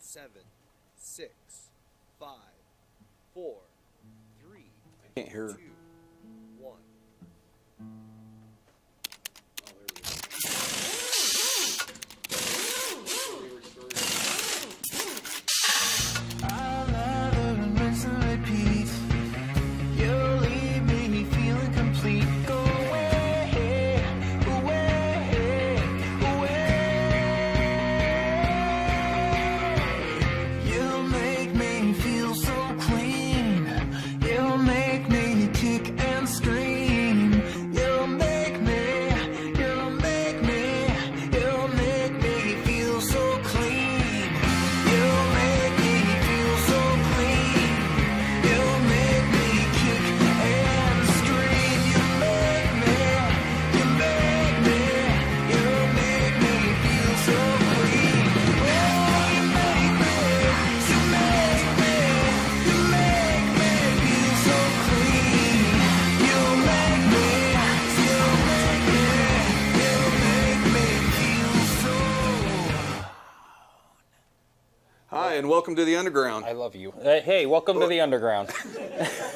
7, 6, 5, 4, 3, I can't hear her. 2, 1. I'll never rinse and repeat. You'll leave me feeling complete. Go away, away, away. You'll make me feel so clean. You'll make me kick and scream. You'll make me, you'll make me, you'll make me feel so clean. You'll make me feel so clean. You'll make me kick and scream. You make me, you make me, you'll make me feel so clean. Oh, you make me, you make me, you make me feel so clean. You'll make me, you'll make me, you'll make me feel so. Hi, and welcome to the Underground. I love you. Hey, welcome to the Underground.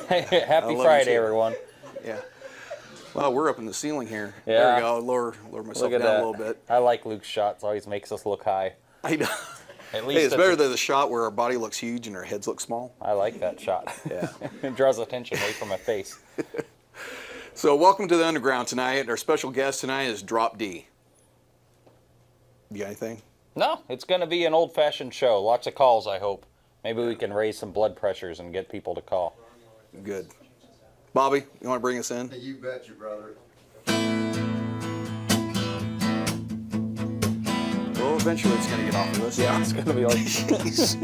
Happy love you Friday, too. everyone. Yeah. Well, we're up in the ceiling here. Yeah. There we go. Lower myself Look at down that. a little bit. I like Luke's shots. Always makes us look high. I know. At Hey, least it's better than the shot where our body looks huge and our heads look small. I like that shot. Yeah. It draws attention away from my face. So, welcome to the Underground tonight. Our special guest tonight is Drop D. You got anything? No, it's going to be an old-fashioned show. Lots of calls, I hope. Maybe we can raise some blood pressures and get people to call. Good. Bobby, you want to bring us in? You betcha, brother. Well, eventually it's going to get off of us. Yeah, it's going to be like... Jeez.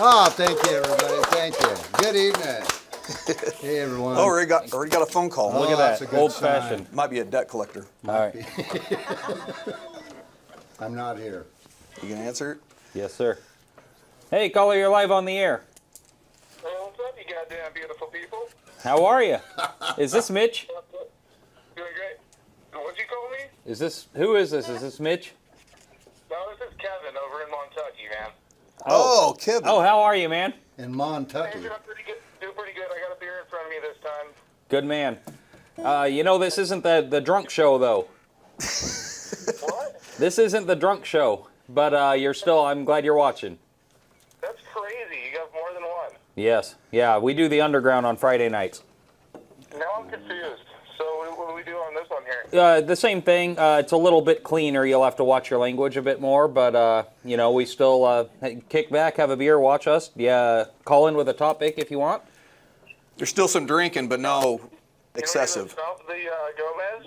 Oh, thank you, everybody. Thank you. Good evening. Hey, everyone. Oh, already got a phone call. Oh, Look at that's a that. good Old-fashioned. Might be a debt collector. All right. I'm not here. You can answer it? Yes, sir. Hey, caller, you're live on the air. Hey, what's up, you goddamn beautiful people? How are you? Is this Mitch? Doing great. What'd you call me? Who is this? Is this Mitch? No, this is Kevin over in Montucky, man. Oh, Kevin. Oh, how are you, man? In Hey, Montucky. doing pretty good. Doing pretty good. I got a beer in front of me this time. Good man. You know, this isn't the drunk show, though. What? This isn't the drunk show, but I'm glad you're watching. That's crazy. You got more than one. Yes. Yeah, we do the Underground on Friday nights. Now I'm confused. So what do we do on this one here? The same thing. It's a little bit cleaner. You'll have to watch your language a bit more, but, we still kick back, have a beer, watch us. Yeah, call in with a topic if you want. There's still some drinking, but no excessive. Stump the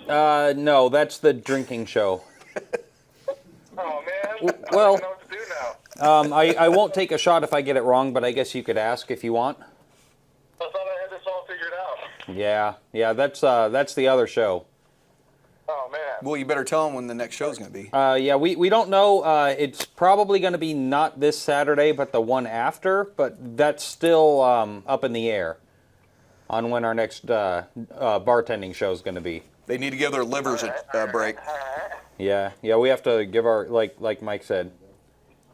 Gomez? No, that's the drinking show. Oh, man. well- I don't know what to do now. I won't take a shot if I get it wrong, but I guess you could ask if you want. I thought I had this all figured out. Yeah, that's the other show. Oh, man. Well, you better tell them when the next show's going to be. Yeah, we don't know. It's probably going to be not this Saturday, but the one after. But that's still up in the air on when our next bartending show is going to be. They need to give their livers a break. Yeah, we have to give our like Mike said,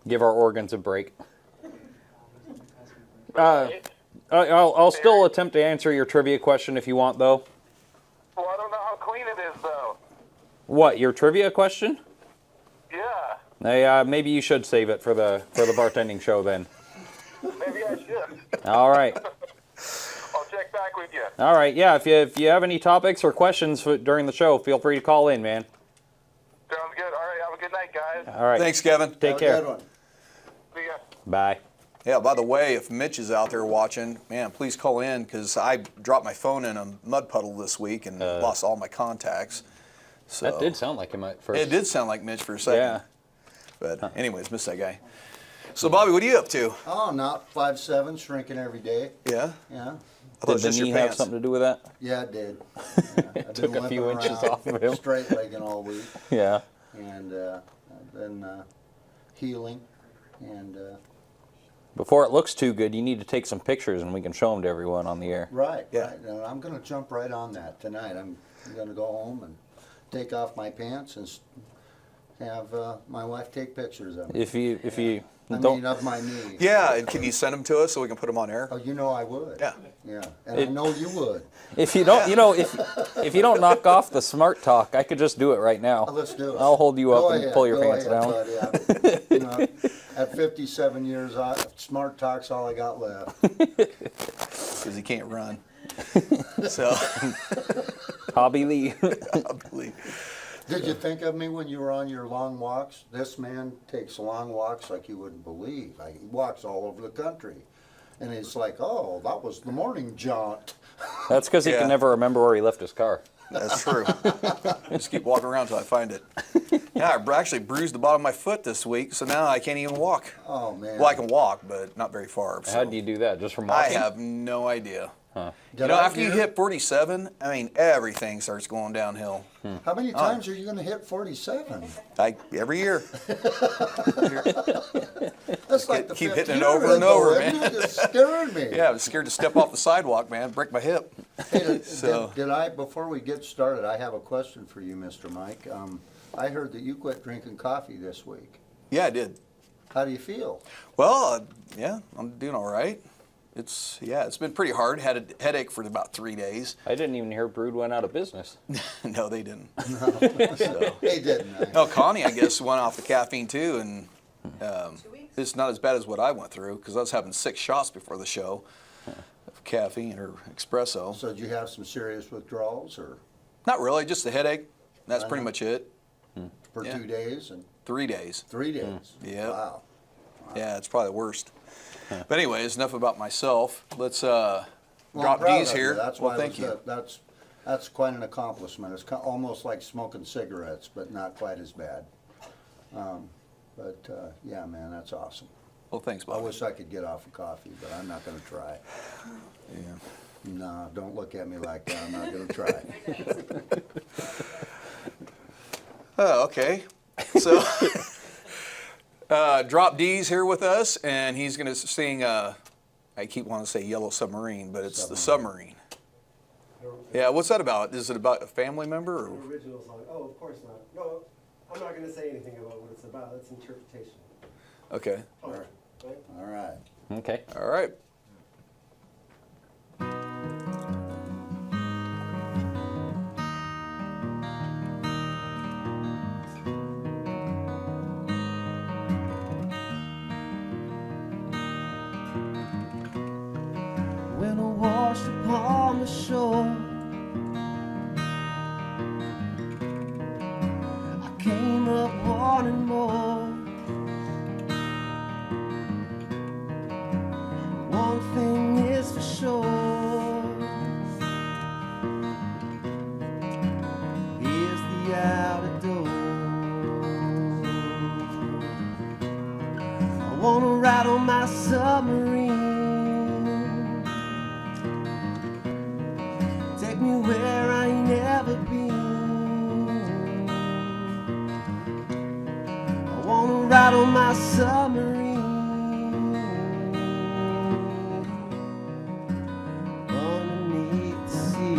give our organs a break. I'll still attempt to answer your trivia question if you want, though. Well, I don't know how clean it is, though. What, your trivia question? Yeah. Hey, maybe you should save it for the bartending show then. Maybe I should. All right. I'll check back with you. All right. Yeah. If you have any topics or questions during the show, feel free to call in, man. Sounds good. All right. Have a good night, guys. All right. Thanks, Kevin. Take Have a care. good one. See ya. Bye. Yeah, by the way, if Mitch is out there watching, man, please call in because I dropped my phone in a mud puddle this week and lost all my contacts. So That did sound like him at first. it did sound like Mitch for a second. Yeah. But anyways, miss that guy. So Bobby, what are you up to? Oh, not 5'7", shrinking every day. Yeah? Yeah. I thought it Did was the just knee your have pants. something to do with that? Yeah, it did. Yeah, I've Took been a few limping inches around, off of him. Straight legging all week. Yeah. And I've been healing. And Before it looks too good, you need to take some pictures and we can show them to everyone on the air. right, Yeah. right. And I'm going to jump right on that tonight. I'm going to go home and take off my pants and have my wife take pictures of me. If you I don't, mean, of my knee. Yeah, and can you send them to us so we can put them on air? Oh, you know I would. Yeah. Yeah. And I know you would. if you don't, if you don't knock off the smart talk, I could just do it right now. Oh, let's do it. I'll hold you up Go and ahead, pull your go pants ahead, down. buddy. You know, at 57 years, smart talk's all I got left. Because he can't run. So, Hobby Lee. I believe. Did you think of me when you were on your long walks? This man takes long walks like you wouldn't believe. He walks all over the country. And it's like, oh, that was the morning jaunt. That's because he Yeah. can never remember where he left his car. That's true. Just keep walking around until I find it. Yeah, I actually bruised the bottom of my foot this week, so now I can't even walk. Oh, man. Well, I can walk, but not very far. So. How do you do that? Just from I walking? have no idea. Huh. You know, after you hit 47, I mean, everything starts going downhill. How many times are you going to hit 47? Every year. That's like the keep fifth hitting it year over and ago, over, isn't man. it? It's scaring me. Yeah, I was scared to step off the sidewalk, man. Break my hip. Hey, So- did I, before we get started, I have a question for you, Mr. Mike. I heard that you quit drinking coffee this week. Yeah, I did. How do you feel? Well, yeah, I'm doing all right. It's been pretty hard. Had a headache for about 3 days. I didn't even hear Brood went out of business. No, they didn't. They didn't. No, Connie, I guess, went off the caffeine too, and it's not as bad as what I went through because I was having 6 shots before the show of caffeine or espresso. So did you have some serious withdrawals or Not really, just a headache. That's I pretty know. much it. for Yeah. 2 days and 3 days. 3 days? Yeah. Wow. Yeah, it's probably the worst. But anyways, enough about myself. Let's Well, I'm drop proud D's of you. here. That's Well, why thank you. That's quite an accomplishment. It's almost like smoking cigarettes, but not quite as bad. Yeah, man, that's awesome. Well, thanks, I Bob. wish I could get off of coffee, but I'm not going to try. Yeah. No, don't look at me like that. I'm not going to try. Oh, okay. So, Drop D's here with us, and he's going to sing, I keep wanting to say Yellow Submarine, but it's the Submarine. Yeah, what's that about? Is it about a family member? Or? Original song. Oh, of course not. No, I'm not going to say anything about what it's about. It's interpretation. Okay. All right. All right. Okay. All right. When I washed upon the shore, I came up wanting more. One thing is for sure, here's the outer door. I wanna ride on my submarine, take me where I ain't never been. I wanna ride on my submarine underneath the sea.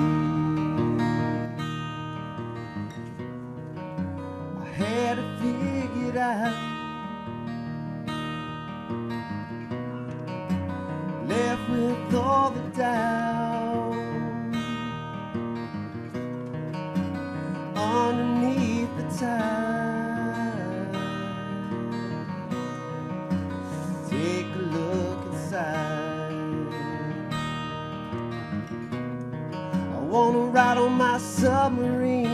I had it figured out, left with all the doubt underneath the tide. Take a look inside. I wanna ride on my submarine,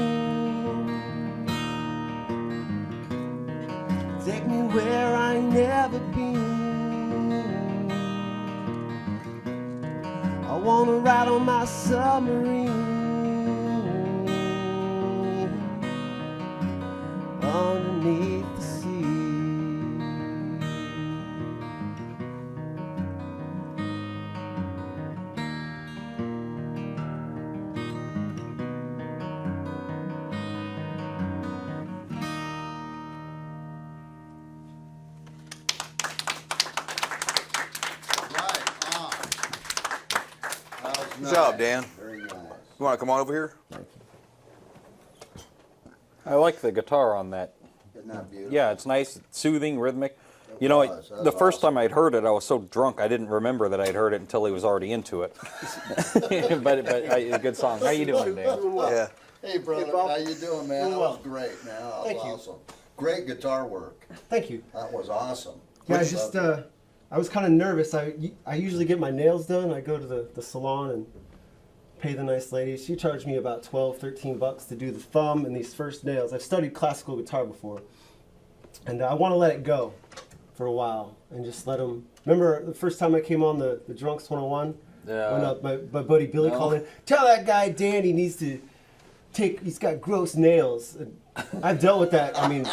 take me where I ain't never been. wanna ride on my submarine underneath the sea. Right on. That was Good job, Dan. Very nice. You want to come on over here? I like the guitar on that. Isn't that beautiful? Yeah, it's nice, soothing, rhythmic. You know, was. That's the first awesome. time I'd heard it, I was so drunk I didn't remember that I'd heard it until he was already into it. A good song. How you doing, Dan? Yeah. Hey, brother, Hey, Bob. how you doing, man? Doing That well. was great, man. That was Thank you. awesome. Great guitar work. Thank you. That was awesome. Yeah, I Which- just I was kind of nervous. I usually get my nails done. I go to the salon and pay the nice lady. She charged me about $12-13 to do the thumb and these first nails. I've studied classical guitar before, and I want to let it go for a while and just let them. Remember the first time I came on the Drunks 101? Yeah. When my buddy Billy called in, tell that guy Dan he needs to he's got gross nails. And I've dealt with that, I mean,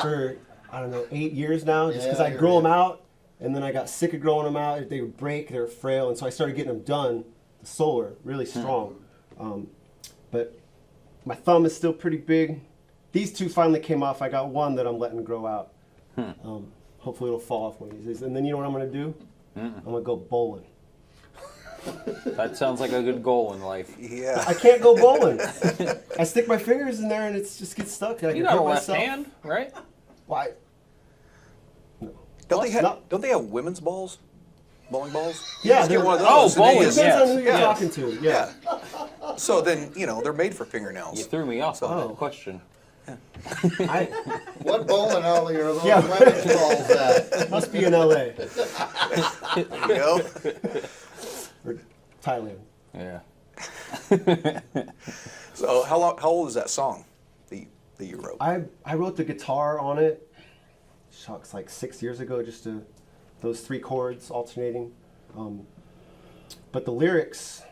for, I don't know, 8 years now, just because Yeah, I you're grow them right. out, and then I got sick of growing them out. They would break, they were frail, and so I started getting them done, the solar, really strong. But my thumb is still pretty big. These two finally came off. I got one that I'm letting grow out. Hopefully it'll fall off one of these days. And then you know what I'm going to do? I'm going to go bowling. That sounds like a good goal in life. Yeah. I can't go bowling. I stick my fingers in there and it just gets stuck. And I You can got a hurt left myself. hand, right? Why? Don't they have Not- Don't they have women's balls? Bowling balls? Yeah, Just get they're- one of Oh, those and then bowling, you- Depends yes, on who you're yes. talking to. Yeah. Yeah. So then they're made for fingernails. You threw me off on Oh. that question. I What bowling alley are those Yeah. women's balls at? must be in LA There you go. or Thailand. Yeah. So how old is that song that you wrote? I wrote the guitar on it. Shucks, like 6 years ago, just those three chords alternating. But the lyrics,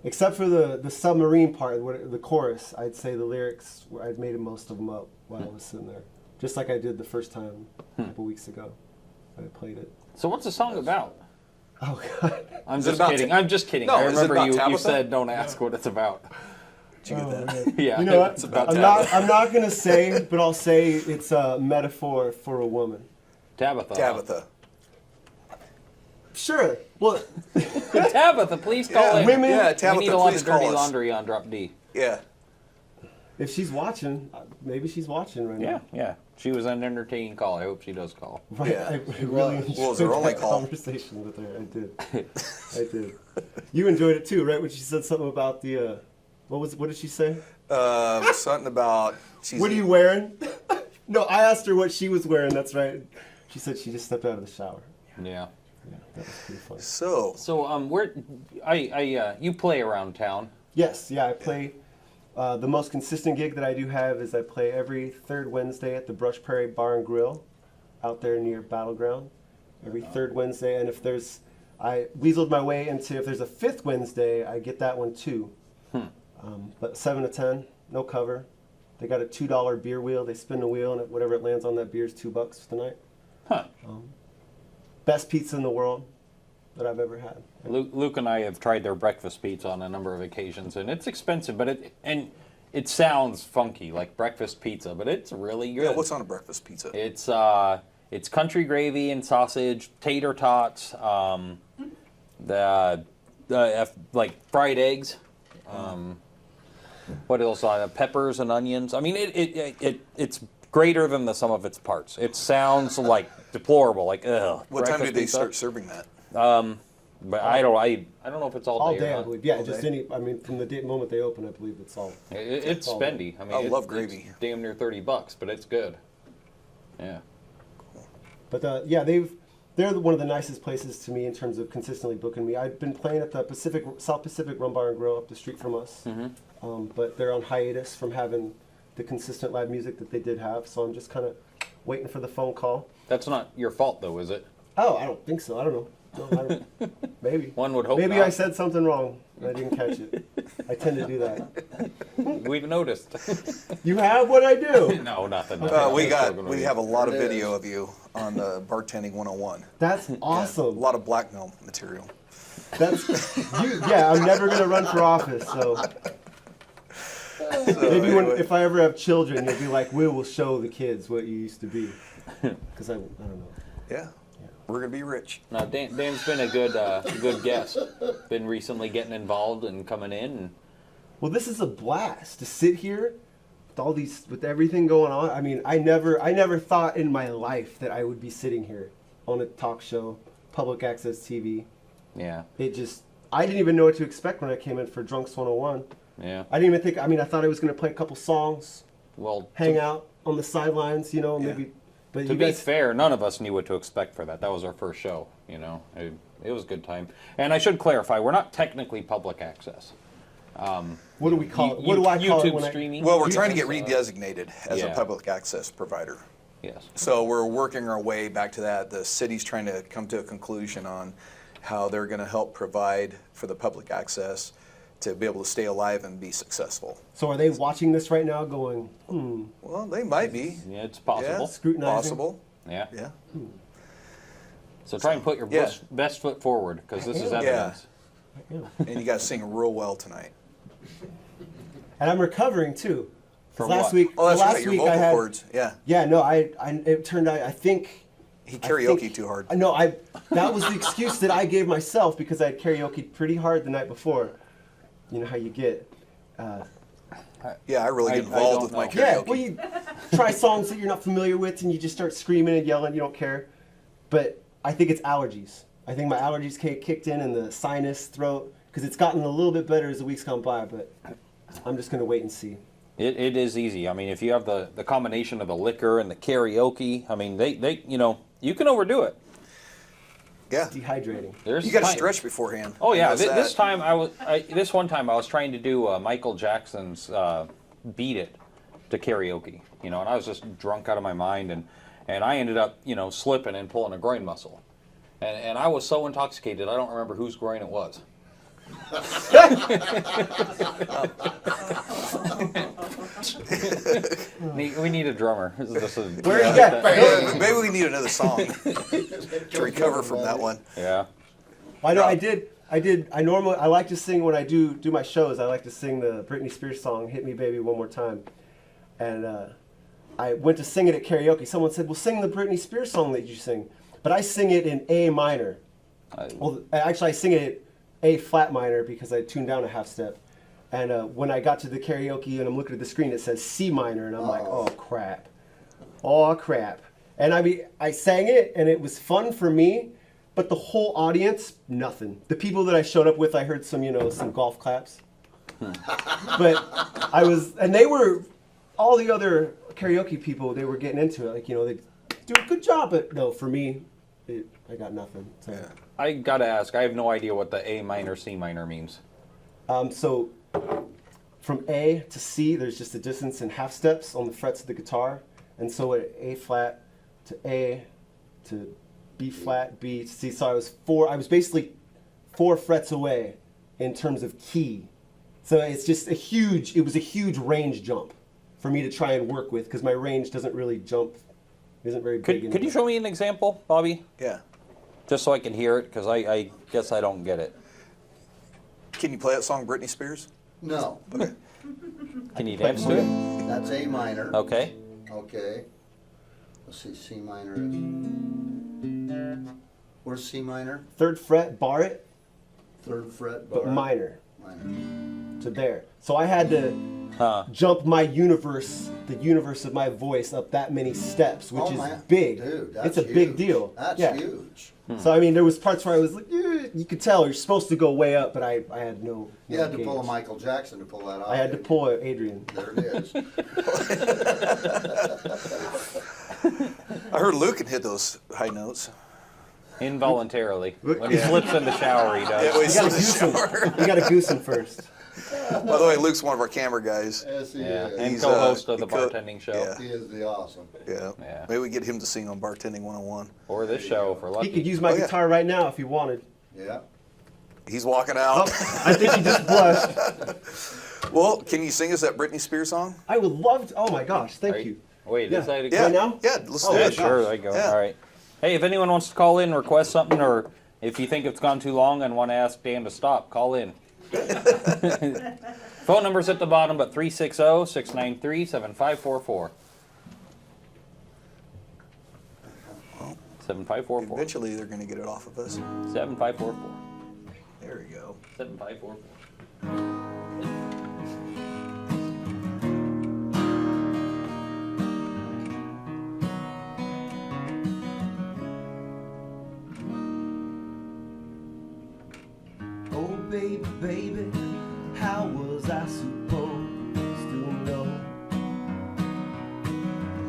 except for the submarine part, the chorus, I'd say the lyrics, I'd made most of them up while I was sitting there, just like I did the first time a couple weeks ago. I played it. So what's the song about? Oh God! I'm Is it just about kidding. Ta- I'm just kidding. No, I is it remember about you Tabitha? said don't ask what it's about. Did you get that? man. Yeah. You know what? It's about I'm not gonna say, but I'll say it's a metaphor for a woman. Tabitha. Tabitha. Sure. Well, Tabitha, please call in. women- Yeah, We Tabitha, need a lot please of dirty call us. laundry on Drop D. Yeah. if she's watching, maybe she's watching right Yeah, now. yeah. She was an entertaining call. I hope she does call. Right. Yeah. I really enjoyed What was her only that call? conversation with her. I did. I did. You enjoyed it too, right? When she said something about the what did she say? Something about she's. What are you wearing? No, I asked her what she was wearing. That's right. She said she just stepped out of the shower. Yeah. Yeah, that was pretty funny. So So you play around town. Yes, yeah, I play. The most consistent gig that I do have is I play every third Wednesday at the Brush Prairie Bar and Grill, out there near Battleground. Every third Wednesday, and I weaseled my way into if there's a fifth Wednesday, I get that one too. But 7 to 10, no cover. They got a $2 beer wheel. They spin the wheel, and whatever it lands on that beer is $2 for the night. Huh. Best pizza in the world that I've ever had. Luke and I have tried their breakfast pizza on a number of occasions, and it's expensive, but it sounds funky like breakfast pizza, but it's really good. yeah, what's on a breakfast pizza? It's country gravy and sausage, tater tots, like fried eggs. What else on it? Peppers and onions. I mean, it's greater than the sum of its parts. It sounds like deplorable, like ugh. What time breakfast did they pizza. start serving that? But I don't know if it's all All day. day, or I not. believe. Yeah, All just day? from the moment they open, I believe it's all. It's all spendy. I mean, I it's, love gravy. It's damn near $30, but it's good. Yeah. But yeah, they're one of the nicest places to me in terms of consistently booking me. I've been playing at the South Pacific Rum Bar and Grill up the street from us, but they're on hiatus from having the consistent live music that they did have. So I'm just kind of waiting for the phone call. That's not your fault, though, is it? Oh, I don't think so. I don't know. No, I don't, maybe. One would hope Maybe not. I said something wrong and I didn't catch it. I tend to do that. We've noticed. You have what I do. No, nothing. We have a lot of video of you on the Bartending 101. That's A awesome. lot of blackmail material. Yeah, I'm never gonna run for office, so maybe if I ever have children, you'll be like, we will show the kids what you used to be. Because I don't know. Yeah. We're going to be rich. No, Dan's been a good guest. Been recently getting involved and coming in. And Well, this is a blast to sit here with everything going on. I mean, I never thought in my life that I would be sitting here on a talk show, public access TV. yeah, I didn't even know what to expect when I came in for Drunks 101. yeah. I didn't even think, I thought I was going to play a couple songs, Well, hang out on the sidelines, maybe. But to you be guys, fair, none of us knew what to expect for that. That was our first show, It was a good time. And I should clarify, we're not technically public access. what do we call it? What do I call YouTube it when streaming? Well, we're trying to get redesignated as a Yeah. public access provider. Yes. So we're working our way back to that. The city's trying to come to a conclusion on how they're going to help provide for the public access to be able to stay alive and be successful. So are they watching this right now going, Well, they might be. Yeah, it's possible. Yeah, Scrutinizing? possible. Yeah. Yeah. So try and put your Yeah. best foot forward, because this is Yeah. evidence. And you got to sing real well tonight. and I'm recovering too. 'Cause From last what? week, Oh, that's last right. Your week vocal I had, cords. Yeah. yeah, no, it turned out, I think, He I karaoke think- too hard. No, that was the excuse that I gave myself because I had karaoke pretty hard the night before. You know how you get. Yeah, I really I get involved don't with my know. karaoke. Yeah, well, you try songs that you're not familiar with and you just start screaming and yelling. You don't care. But I think it's allergies. I think my allergies kicked in and the sinus, throat, because it's gotten a little bit better as the weeks gone by. But I'm just going to wait and see. It is easy. I mean, if you have the combination of the liquor and the karaoke, I mean, they you can overdo it. Yeah. Dehydrating. There's You got to time- stretch beforehand. Oh yeah, How's this that? time this one time I was trying to do Michael Jackson's "Beat It" to karaoke, and I was just drunk out of my mind, and I ended up slipping and pulling a groin muscle, and I was so intoxicated I don't remember whose groin it was. We need a drummer. This is Where you got? Maybe we need another song to recover from that one. Yeah. I know. I like to sing when I do my shows. I like to sing the Britney Spears song "Hit Me, Baby, One More Time," and I went to sing it at karaoke. Someone said, "Well, sing the Britney Spears song that you sing," but I sing it in A minor. Well, actually, I sing it at A flat minor because I tuned down a half step. And when I got to the karaoke and I'm looking at the screen, it says C minor, and I'm like, "Oh crap, oh crap!" And I sang it, and it was fun for me. But the whole audience, nothing. The people that I showed up with, I heard some golf claps. But and they were, all the other karaoke people, they were getting into it. Like, they do a good job, but no, for me, I got nothing. So, Yeah. I gotta ask. I have no idea what the A minor C minor means. So from A to C, there's just a distance in half steps on the frets of the guitar. And so at A flat to A to B flat, B to C. So I was basically 4 frets away in terms of key. So it's just it was a huge range jump for me to try and work with because my range doesn't really jump, isn't very big. Could you show me an example, Bobby? Yeah. Just so I can hear it, because I guess I don't get it. Can you play that song, Britney Spears? No. Okay. Can you dance to it? That's A minor. Okay. Okay. Let's see, C minor is. Where's C minor? 3rd fret, bar it, 3rd fret. but bar. minor Minor. to there. So I had to jump the universe of my voice up that many steps, which Oh, is man. big. Dude, that's it's a big huge. deal. That's yeah. huge. So there was parts where I was like, you could tell you're supposed to go way up, but I had no. You no had to pull a gauge. Michael Jackson to pull that off. I had to pull a Adrian. There it is. I heard Luke can hit those high notes. Involuntarily. When he slips in the shower, he does. Yeah, we You gotta the goose him. shower. You gotta goose him first. By the way, Luke's one of our camera guys. Yes, he Yeah, is. and He's, co-host of the he co- bartending show. yeah. He is the awesome. Yeah. Yeah. Maybe we get him to sing on Bartending 101. Or this show for He lucky. could use my Oh, yeah. guitar right now if he wanted. Yeah. He's walking Oh, out. I think he just blushed. Well, can you sing us that Britney Spears song? I would love to. Oh my gosh, thank Are you. Wait, Yeah. is that a Yeah. Right now? Yeah, let's Oh, do Yeah, it. sure, there you go. Yeah. All right. Hey, if anyone wants to call in, request something, or if you think it's gone too long and want to ask Dan to stop, call in. Phone number's at the bottom, but 360-693-7544. 7544. Eventually, they're going to get it off of us. 7544. There we go. 7544. Oh baby, baby, how was I supposed to know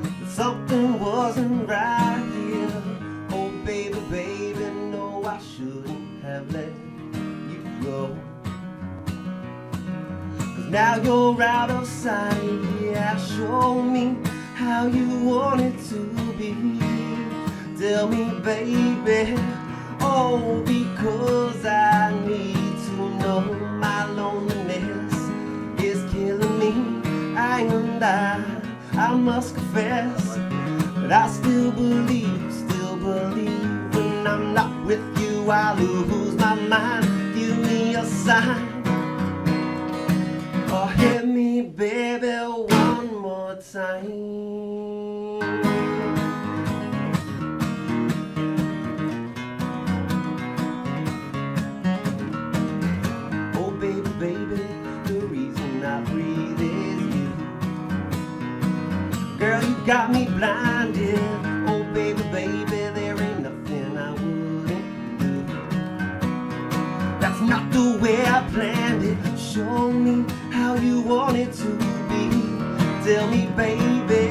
that something wasn't right here? Oh baby, baby, no, I shouldn't have let you go. 'Cause now you're out of sight, yeah, show me how you want it to be. Tell me, baby, oh, because I need to know my loneliness is killing me. And I must confess that I still believe when I'm not with you, I lose my mind. Give me a sign, or hit me, baby, one more time. Oh baby, baby, the reason I breathe is you. Girl, you got me blinded. Oh baby, baby, there ain't nothing I wouldn't do. That's not the way I planned it. Show me how you want it to be. Tell me, baby,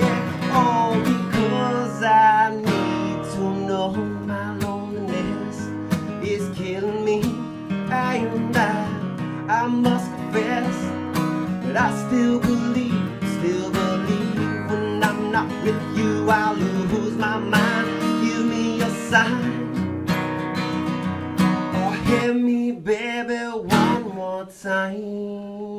oh, because I need to know my loneliness is killing me. And I must confess that I still believe when I'm not with you, I lose my mind. Give me a sign, or hear me, baby, one more time.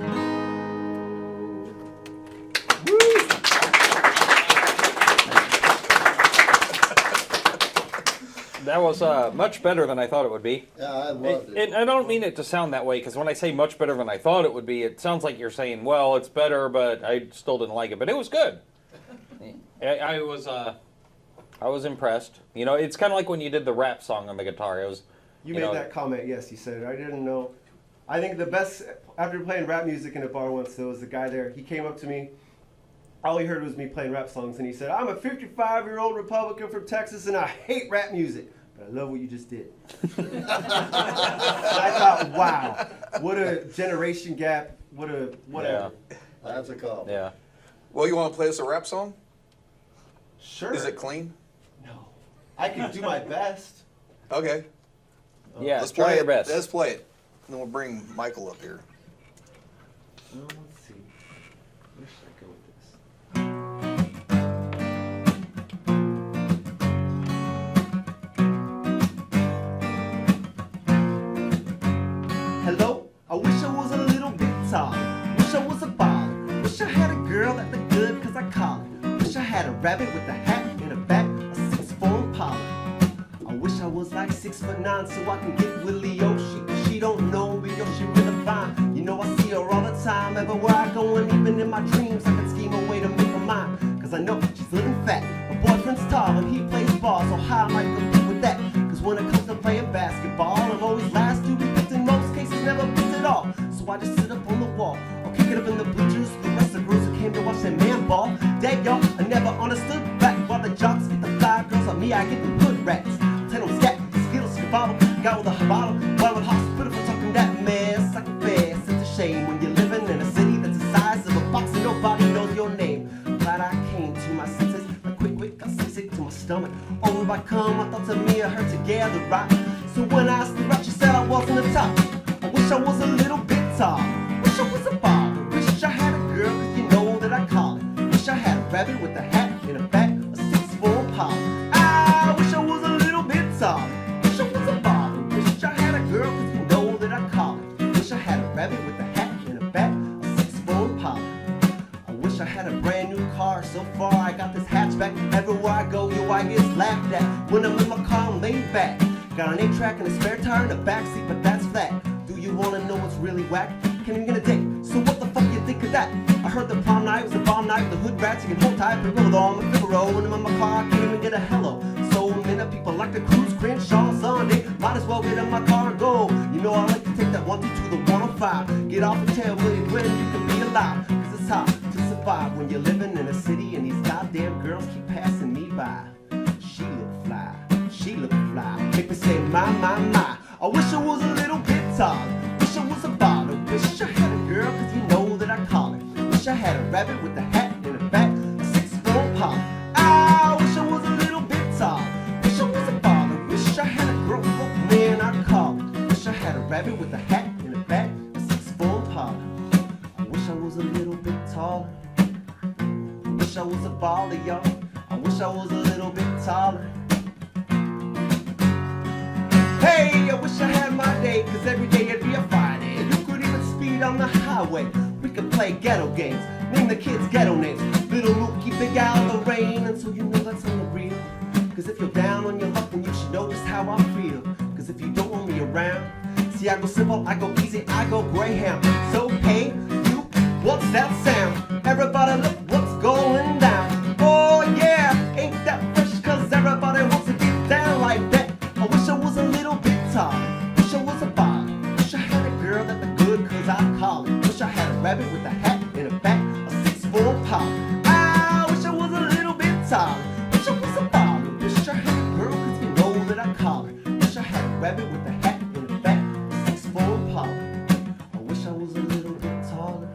That was much better than I thought it would be. Yeah, I loved it. I don't mean it to sound that way, because when I say much better than I thought it would be, it sounds like you're saying, well, it's better, but I still didn't like it. But it was good. I was impressed. You know, it's kind of like when you did the rap song on the guitar. It was, You you made know, that comment, yes, you said it. I didn't know. I think the best, after playing rap music in a bar once, there was a guy there. He came up to me. All he heard was me playing rap songs, and he said, I'm a 55-year-old Republican from Texas, and I hate rap music. But I love what you just did. And I thought, wow, what a generation gap. Whatever. That's a compliment. Yeah. Well, you want to play us a rap song? Sure. Is it clean? No. I can do my best. Okay. Yeah, Let's try play your it. best. Let's play it. And then we'll bring Michael up here. Well, let's see. Where should I go with this? Hello, I wish I was a little bit taller. Wish I was a baller. Wish I had a girl that looked good cause I call it. Wish I had a rabbit with a hat and a back, a 6'4" Impala. I wish I was like 6'9" so I can get with Leo. She don't know me, yo, she really fine. You know I see her all the time, everywhere I go, and even in my dreams I can scheme a way to make her mine. Cause I know she's living fat. My boyfriend's tall and he plays ball, so how am I compete with that? Cause when it comes to playing basketball, I'm always last to be picked, in most cases never picked at all. So I just sit up on the wall, or kick it up in the bleachers. The rest of the girls who came to watch that man ball. Dang y'all, I never understood back while the jocks get the fly girls on me, I get the hood rats. Tell them scat, skittles, bottle, got with a bottle, while with hospital for talking that mess. I confess, it's a shame when you're living in a city that's the size of a box and nobody knows your name. Glad I came to my senses, like quick, got sick to my stomach. Oh if I come, I thought to me I heard together, right? So when I asked her out, she said I wasn't the top. I wish I was a little bit tall. Wish I was a father. Wish I had a girl, cause you know that I call it. Wish I had a rabbit with a hat in a back, a 6-foot pop. I wish I was a little bit tall. Wish I was a father. Wish I had a girl, cause you know that I call it. Wish I had a rabbit with a hat in a back, a 6-foot pop. I wish I had a brand new car. So far I got this hatchback. Everywhere I go, yo, I get laughed at. When I'm in my car, I'm laid back. Got an 8-track and a spare tire in the backseat, but that's flat. Do you wanna know what's really whack? Can't even get a date, so what the fuck you think of that? I heard the prom night was a bomb night with the hood rats. You can hold tight, but roll on my Figaro. When I'm in my car, I can't even get a hello. So many people like to cruise Crenshaw Sunday. Might as well get in my car and go. You know I like to take that 122 to the 105. Get off and tell me when you can be alive. Cause it's hard to survive when you're living in a city and these goddamn girls keep passing me by. She look fly, she look fly. Make me say my. I wish I was a little bit tall. Wish I was a bottle. Wish I had a girl, cause you know that I call it. Wish I had a rabbit with a hat in a back, a 6-foot pop. I wish I was a little bit tall. Wish I was a bottle. Wish I had a girl, oh man, I call it. Wish I had a rabbit with a hat in a back, a 6-foot pop. I wish I was a little bit taller. Wish I was a baller, y'all. I wish I was a little bit taller. Hey, I wish I had my day, cause every day it'd be a Friday. And you could even speed on the highway. We could play ghetto games, name the kids ghetto names. Little Mookie, Big Al, Lorraine, and so you know that's on the real. Cause if you're down on your luck, then you should know just how I feel. Cause if you don't want me around, see I go simple, I go easy, I go Greyhound. So hey, you, what's that sound? Everybody look what's going down. Oh yeah, ain't that fresh, cause everybody wants to get down like that. I wish I was a little bit tall. Wish I was a ball. Wish I had a girl that looked good, cause I call it. Wish I had a rabbit with a hat in a back, a 6-foot pop. I wish I was a little bit tall. Wish I was a ball. Wish I had a girl, cause you know that I call it. Wish I had a rabbit with a hat in a back, a 6-foot pop. I wish I was a little bit taller.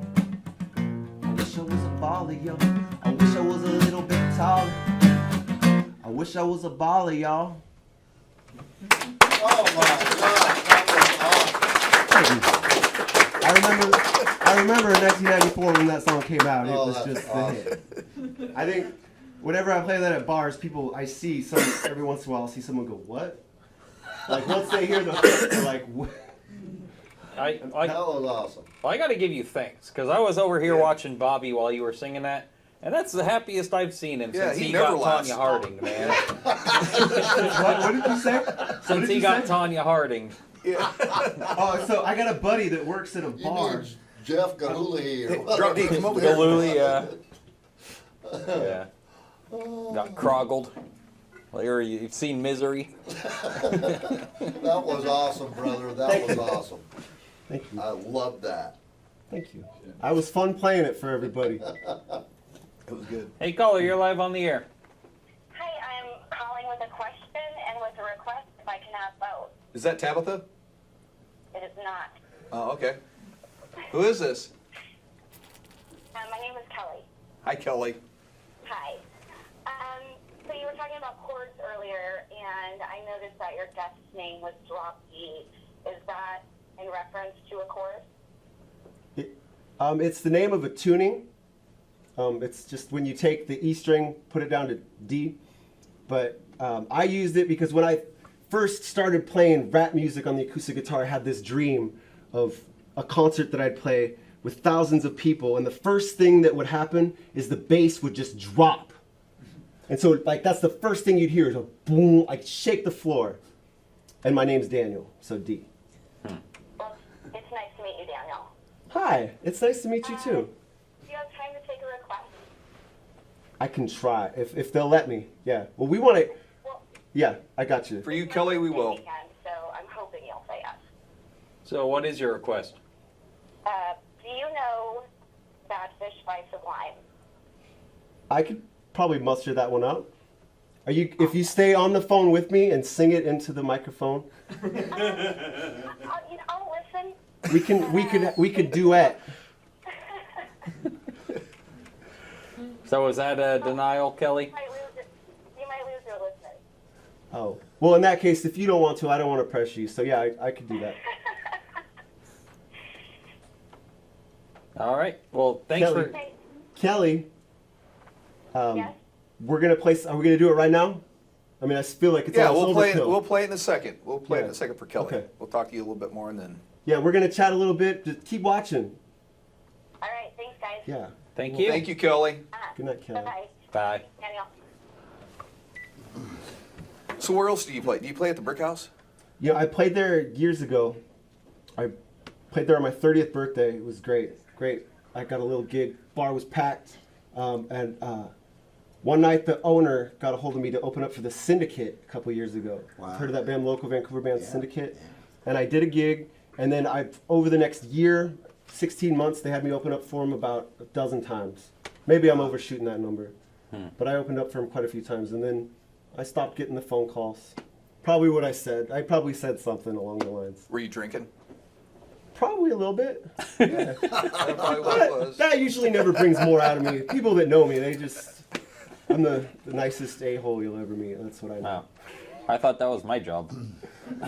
I wish I was a baller, yo. I wish I was a little bit taller. I wish I was a baller, y'all. Oh my God, that I remember in 1994 when that song came out. It Oh, was that's just the awesome. hit. I think whenever I play that at bars, people I see some every once in a while. I'll see someone go, "What?" Like once they hear the hook, they're like, "What?" I That was awesome. I got to give you thanks because I was over here watching Bobby while you were singing that, and that's the happiest I've seen him Yeah, since he he never got laughs. Tanya Harding, man. What did you say? Since he got Tanya Harding. Oh, so I got a buddy that works at a You bar. need Jeff Gahuli or Drop D, come over here. Galooly, yeah. Got croggled. Larry, you've seen Misery? That was awesome, brother. That was awesome. Thank you. I love that. Thank you. I was fun playing it for everybody. It was good. Hey, caller, you're live on the air. Hi, I'm calling with a question and with a request if I can have both. Is that Tabitha? It is not. Oh, okay. Who is this? My name is Kelly. Hi, Kelly. Hi. So you were talking about chords earlier, and I noticed that your guest's name was Drop D. Is that in reference to a chord? It's the name of a tuning. It's just when you take the E string, put it down to D. But I used it because when I first started playing rap music on the acoustic guitar, I had this dream of a concert that I'd play with thousands of people, and the first thing that would happen is the bass would just drop. And so, like, that's the first thing you'd hear is a boom, like shake the floor. And my name's Daniel, so D. Well, it's nice to meet you, Daniel. Hi, it's nice to meet you too. Do you have time to take a request? I can try, if they'll let me. Yeah. Well, we want to. Well, Yeah, I got you. For you, Kelly, we will. weekend, so I'm hoping you'll say yes. So what is your request? Do you know Bad Fish by Sublime? I could probably muster that one out. Are you? If you stay on the phone with me and sing it into the microphone, I'll listen. we could duet. So is that a denial, Kelly? You might lose your listeners. Oh, well, in that case, if you don't want to, I don't want to pressure you. So yeah, I could do that. All right. Well, thanks Kelly. for. Okay. Kelly, Yes? we're gonna play. Are we gonna do it right now? I mean, I feel like it's Yeah, almost we'll overkill. play it in a second. We'll play it in Yeah. a second for Kelly. Okay. We'll talk to you a little bit more and then. Yeah, we're gonna chat a little bit. Just keep watching. All right. Thanks, guys. Yeah. Thank you. Thank you, Kelly. Good night, Kelly. Bye-bye. Bye. Daniel. So where else do you play? Do you play at the Brick House? Yeah, I played there years ago. I played there on my 30th birthday. It was great. Great. I got a little gig. Bar was packed. And one night the owner got a hold of me to open up for the Syndicate a couple years ago. Wow. Heard of that band, local Vancouver band, Yeah. Syndicate? And I did a gig. And then over the next year, 16 months, they had me open up for them about a dozen times. Maybe I'm overshooting that number. But I opened up for them quite a few times. And then I stopped getting the phone calls. Probably what I said. I probably said something along the lines. Were you drinking? Probably a little bit. That's probably what it was. That usually never brings more out of me. People that know me, I'm the nicest a-hole you'll ever meet. That's what I know. Wow. I thought that was my job.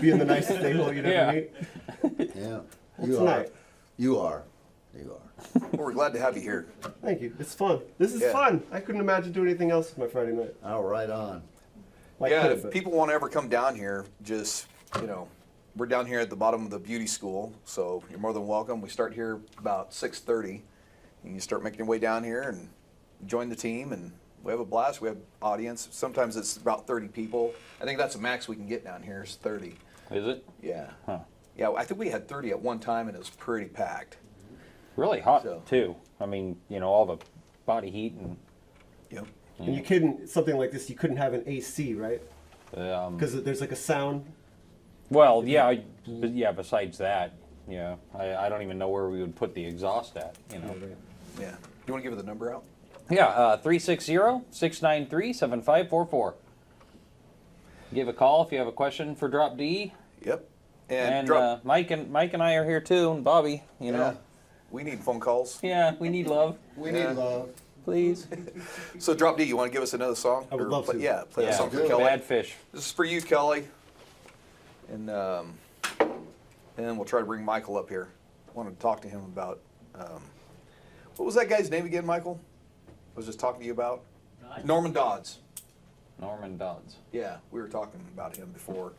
Being the nicest a-hole you'd Yeah. ever meet. Yeah. Well, You tonight. are. You are. You are. Well, we're glad to have you here. Thank you. It's fun. This is Yeah. fun. I couldn't imagine doing anything else with my Friday night. Oh, right on. Well, I Yeah, could, if but- people want to ever come down here, just, we're down here at the bottom of the beauty school, so you're more than welcome. We start here about 6:30, and you start making your way down here and join the team, and we have a blast. We have audience. Sometimes it's about 30 people. I think that's the max we can get down here is 30. Is it? Yeah. Huh. Yeah, I think we had 30 at one time, and it was pretty packed. Really hot So- too. I mean, all the body heat and Yep. And you couldn't, something like this, you couldn't have an AC, right? Because there's like a sound. well, yeah, but yeah. Besides that, yeah, I don't even know where we would put the exhaust at. Yeah. You want to give the number out? Yeah, 360-693-7544. Give a call if you have a question for Drop D. Yep. And drop. Mike and I are here too, and Bobby. Yeah. We need phone calls. Yeah, we need love, We need love. please. So, Drop D, you want to give us another song? I would Or love to. Yeah, play a Yeah, song for good. Kelly. Bad fish. This is for you, Kelly. And we'll try to bring Michael up here. I wanted to talk to him about, what was that guy's name again, Michael? I was just talking to you about? Norman Dodds. Norman Dodds. Yeah, we were talking about him before.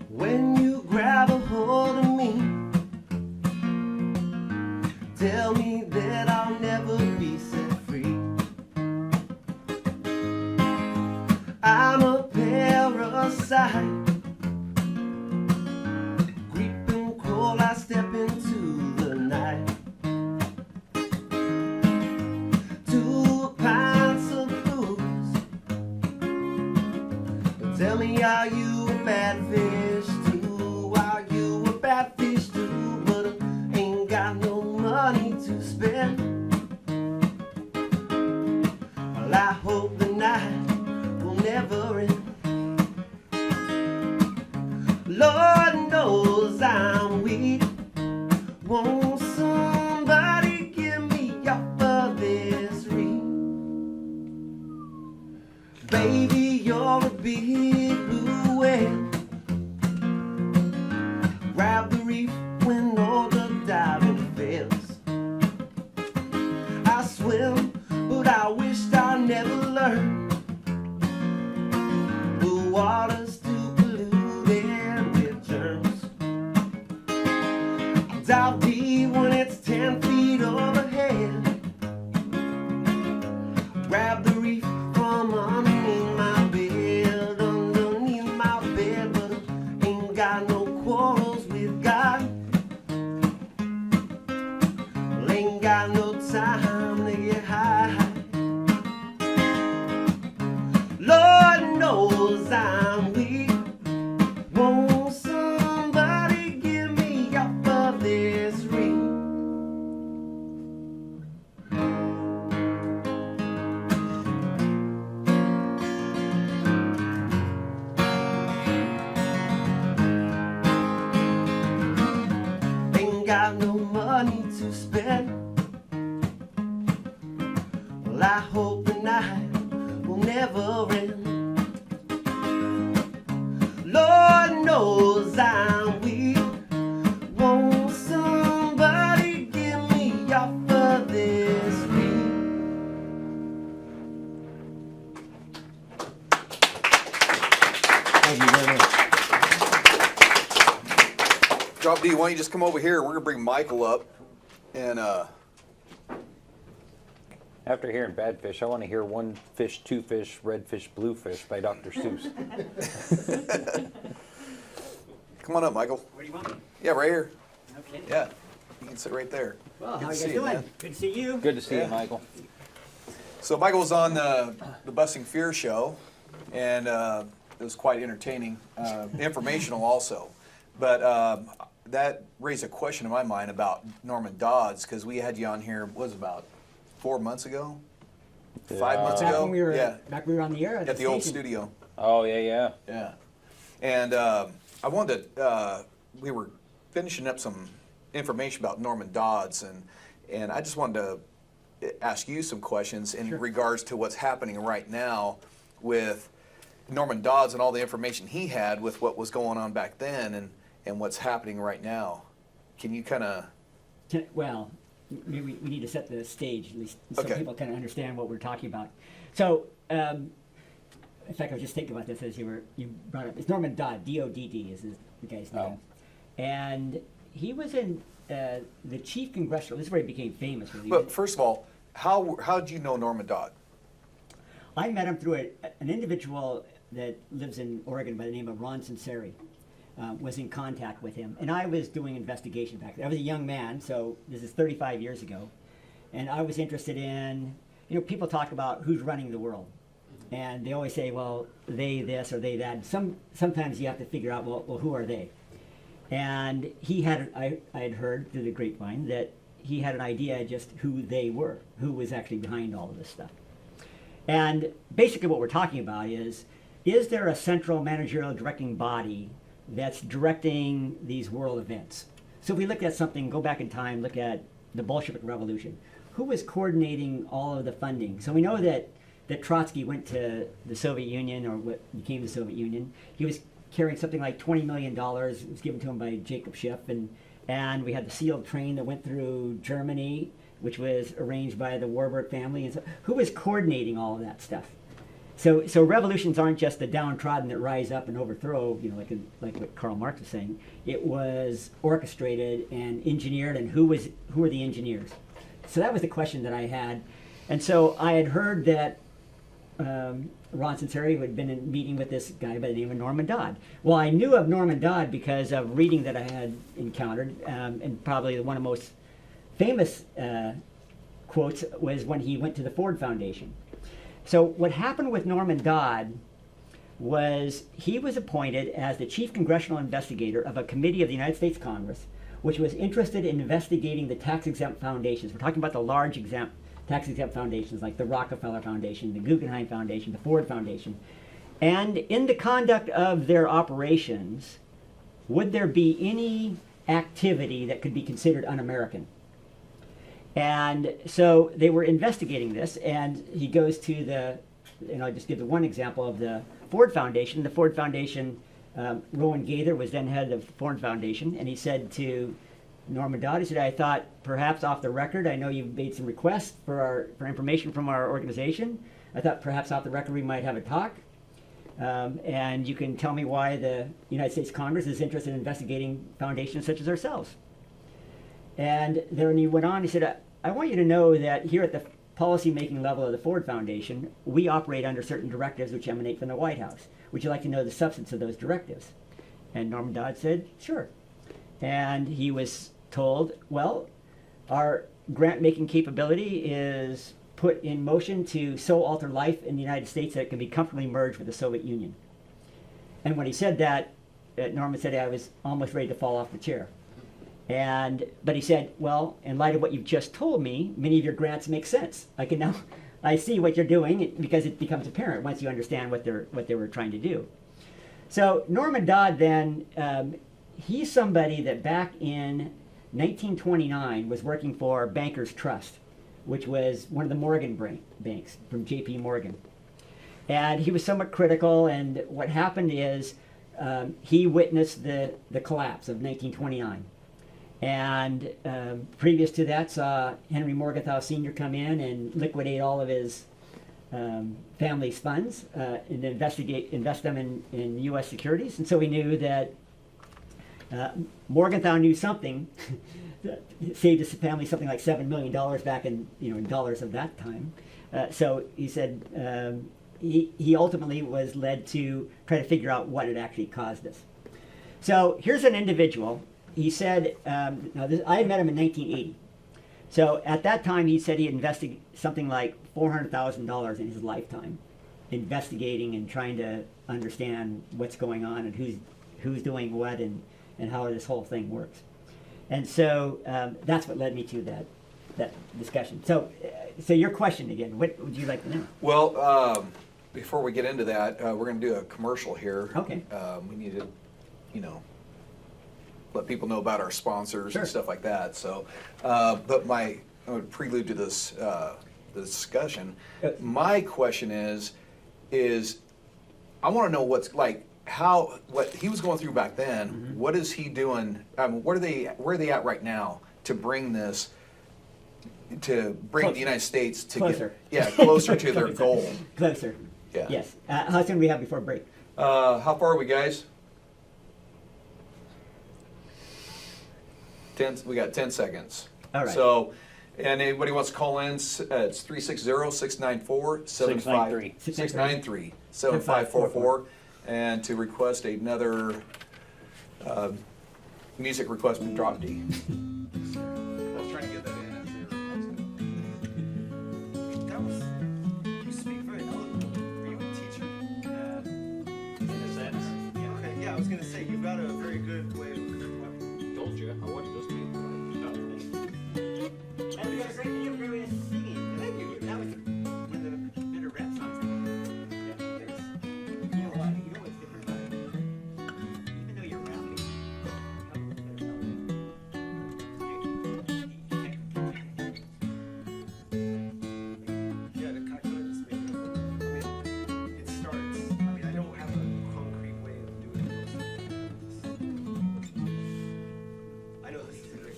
When you grab a hold of me, tell me that I'll never be set free. I'm a parasite, creep and crawl, I step into the night. 2 pints of booze, tell me, are you a bad fish too? Are you a bad fish too? But I ain't got no money to spend. Well, I hope the night will never end. Lord knows I'm weak. Won't somebody give me off of this reef? Baby, you're a big blue whale. Grab the reef when all the diving fails. I swim, but I wished I never learned. The water's too polluted with germs. I dive deep when it's 10 feet overhead. Grab the reef from underneath my bed, but I ain't got no quarrels with God. Well, ain't got no time to get high. Lord knows I got no money to spend. Well, I hope the night will never end. Lord knows I'm weak. Won't somebody get me off of this street? Thank you very much. Drop D, why don't you just come over here? We're gonna bring Michael up, and After hearing Bad Fish, I want to hear One Fish, Two Fish, Red Fish, Blue Fish by Dr. Seuss. come on up, Michael. Where do you want me? Yeah, right here. Okay. Yeah, you can sit right there. Well, Good how to are you see guys you, doing? man. Good to see you. Good to see Yeah. you, Michael. So Michael was on the Busting Fear show, and it was quite entertaining, informational also. But that raised a question in my mind about Norman Dodds, because we had you on here, what was it, about 4 months ago? 5 months Back ago? when we were Yeah, back when we were on the air at the old station. studio. Oh, yeah, yeah. Yeah. And I wanted to, we were finishing up some information about Norman Dodds, and I just wanted to ask you some questions in regards to what's happening right now with Norman Dodds and all the information he had with what was going on back then and what's happening right now. Can you kind of... Well, maybe we need to set the stage, at least, so Okay. people can understand what we're talking about. So, in fact, I was just thinking about this as you brought up. It's Norman Dodd, D-O-D-D is the guy's name. Oh. And he was in the chief congressional, this is where he became famous. Really. But first of all, how did you know Norman Dodd? I met him through an individual that lives in Oregon by the name of Ron Sinceri. Was in contact with him, and I was doing investigation back then. I was a young man, so this is 35 years ago, and I was interested in, people talk about who's running the world, and they always say, well, they this or they that. Sometimes you have to figure out, well, who are they? And I had heard through the grapevine that he had an idea just who they were, who was actually behind all of this stuff. And basically what we're talking about is there a central managerial directing body that's directing these world events? So if we look at something, go back in time, look at the Bolshevik Revolution. Who was coordinating all of the funding? So we know that Trotsky went to the Soviet Union, or what became the Soviet Union. He was carrying something like $20 million. It was given to him by Jacob Schiff. And we had the sealed train that went through Germany, which was arranged by the Warburg family. And so who was coordinating all of that stuff? So revolutions aren't just the downtrodden that rise up and overthrow, like what Karl Marx was saying. It was orchestrated and engineered, and who were the engineers? So that was the question that I had. And so I had heard that Ron Sinceri had been in a meeting with this guy by the name of Norman Dodd. Well, I knew of Norman Dodd because of reading that I had encountered, and probably one of the most famous quotes was when he went to the Ford Foundation. So what happened with Norman Dodd was he was appointed as the chief congressional investigator of a committee of the United States Congress, which was interested in investigating the tax-exempt foundations. We're talking about the large tax-exempt foundations like the Rockefeller Foundation, the Guggenheim Foundation, the Ford Foundation. And in the conduct of their operations, would there be any activity that could be considered un-American? And so they were investigating this, and he goes to I'll just give the one example of the Ford Foundation. The Ford Foundation, Rowan Gaither was then head of the Ford Foundation, and he said to Norman Dodd, he said, I thought perhaps off the record, I know you've made some requests for information from our organization. I thought perhaps off the record we might have a talk. And you can tell me why the United States Congress is interested in investigating foundations such as ourselves. And then he went on, he said, I want you to know that here at the policy-making level of the Ford Foundation, we operate under certain directives which emanate from the White House. Would you like to know the substance of those directives? And Norman Dodd said, sure. And he was told, well, our grant-making capability is put in motion to so alter life in the United States that it can be comfortably merged with the Soviet Union. And when he said that, Norman said, I was almost ready to fall off the chair. But he said, well, in light of what you've just told me, many of your grants make sense. I see what you're doing because it becomes apparent once you understand what they were trying to do. So Norman Dodd then, he's somebody that back in 1929 was working for Bankers Trust, which was one of the Morgan banks from J.P. Morgan. And he was somewhat critical, and what happened is he witnessed the collapse of 1929. And previous to that, saw Henry Morgenthau Sr. come in and liquidate all of his family's funds and invest them in U.S. securities. And so he knew that Morgenthau knew something that saved his family something like $7 million back in dollars of that time. So he said he ultimately was led to try to figure out what had actually caused this. So here's an individual. He said, I had met him in 1980. So at that time, he said he had invested something like $400,000 in his lifetime, investigating and trying to understand what's going on and who's doing what and how this whole thing works. And so that's what led me to that discussion. So your question again, what would you like to know? Well, before we get into that, we're going to do a commercial here. Okay. We need to, let people know about our sponsors Sure. and stuff like that. So, but I would prelude to this the discussion. My question is I want to know what's like what he was going through back then. Mm-hmm. What is he doing? Where are they at right now to bring this? To bring Closer. the United States to Closer. closer to their Closer. goal. Closer. Yeah. Yes. How soon do we have before break? How far are we, guys? We got 10 seconds. All right. So, and anybody wants to call in, it's 360-694-7544, and to request another music request from Drop D. I was trying to get that in. You speak very eloquently. Are you a teacher? In a sense. Yeah. Okay. Yeah, I was gonna say you've got a very good way of. Told you, I watched those people. And you have a great way of singing. Thank you. That was when the bitter rap songs. You know what? You know what's different about it? Even though you're rapping, Yeah, to kind of just make it. It starts. I don't have a concrete way of doing it. I know this is a great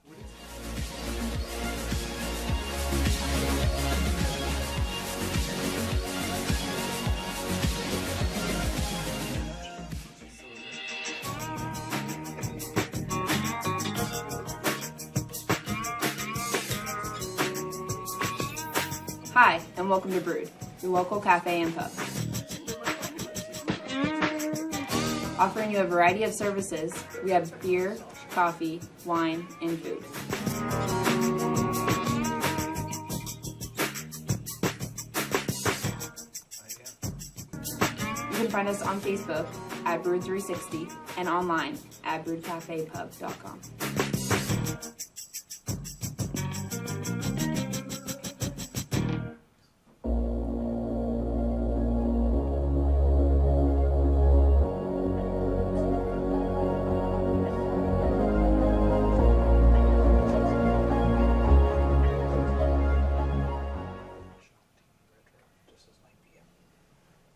What is Hi, and welcome to Brood, your local cafe and pub. Offering you a variety of services, we have beer, coffee, wine, and food. You can find us on Facebook at Brood360 and online at broodcafepub.com.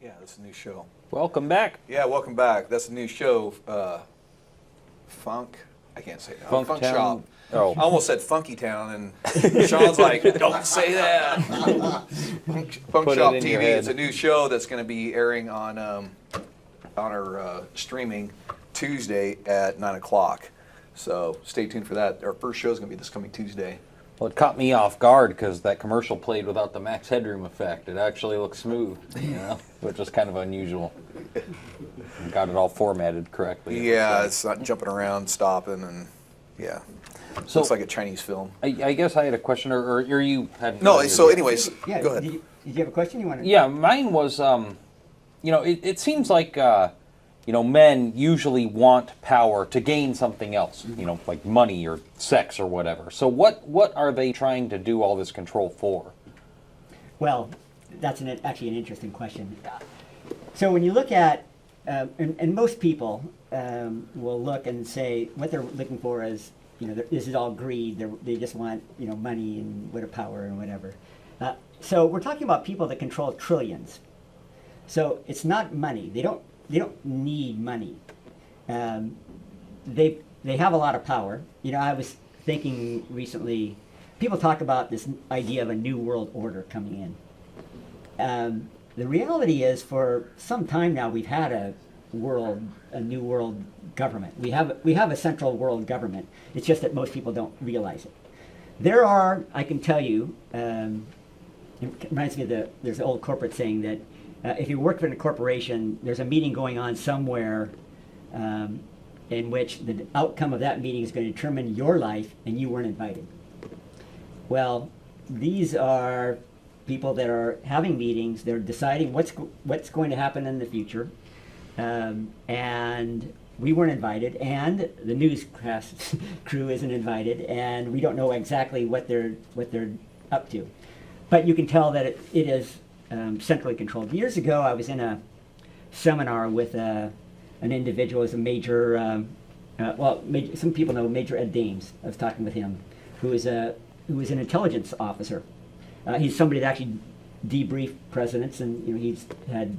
Yeah, that's a new show. Welcome back. Yeah, welcome back. That's a new show. I can't say that. Funk Town. Shop. Oh. I almost said Funky Town, and Sean's like, don't say that. Funk Put it Shop in TV. your head. It's a new show that's going to be airing on our streaming Tuesday at 9 o'clock. So stay tuned for that. Our first show is going to be this coming Tuesday. Well, it caught me off guard because that commercial played without the max headroom effect. It actually looked smooth, which is kind of unusual. Got it all formatted correctly. Yeah, it's not jumping around, stopping, and yeah. So- Looks like a Chinese film. I guess I had a question, or you had. No, so anyways, yeah. go ahead. Did you have a question you wanted? Yeah, mine was, it seems like, men usually want power to gain something else, like money or sex or whatever. So what are they trying to do all this control for? Well, that's actually an interesting question. So when you look at, and most people will look and say what they're looking for is, this is all greed. They just want, money and what power and whatever. So we're talking about people that control trillions. So it's not money. They don't need money. They have a lot of power. I was thinking recently, people talk about this idea of a new world order coming in. The reality is, for some time now, we've had a new world government. We have a central world government. It's just that most people don't realize it. There are, I can tell you, it reminds me of there's an old corporate saying that if you work for a corporation, there's a meeting going on somewhere in which the outcome of that meeting is going to determine your life, and you weren't invited. Well, these are people that are having meetings. They're deciding what's going to happen in the future, and we weren't invited, and the newscast crew isn't invited, and we don't know exactly what they're up to. But you can tell that it is centrally controlled. Years ago, I was in a seminar with an individual who's a major, some people know Major Ed Dames. I was talking with him, who is an intelligence officer. He's somebody that actually debriefed presidents, and he's had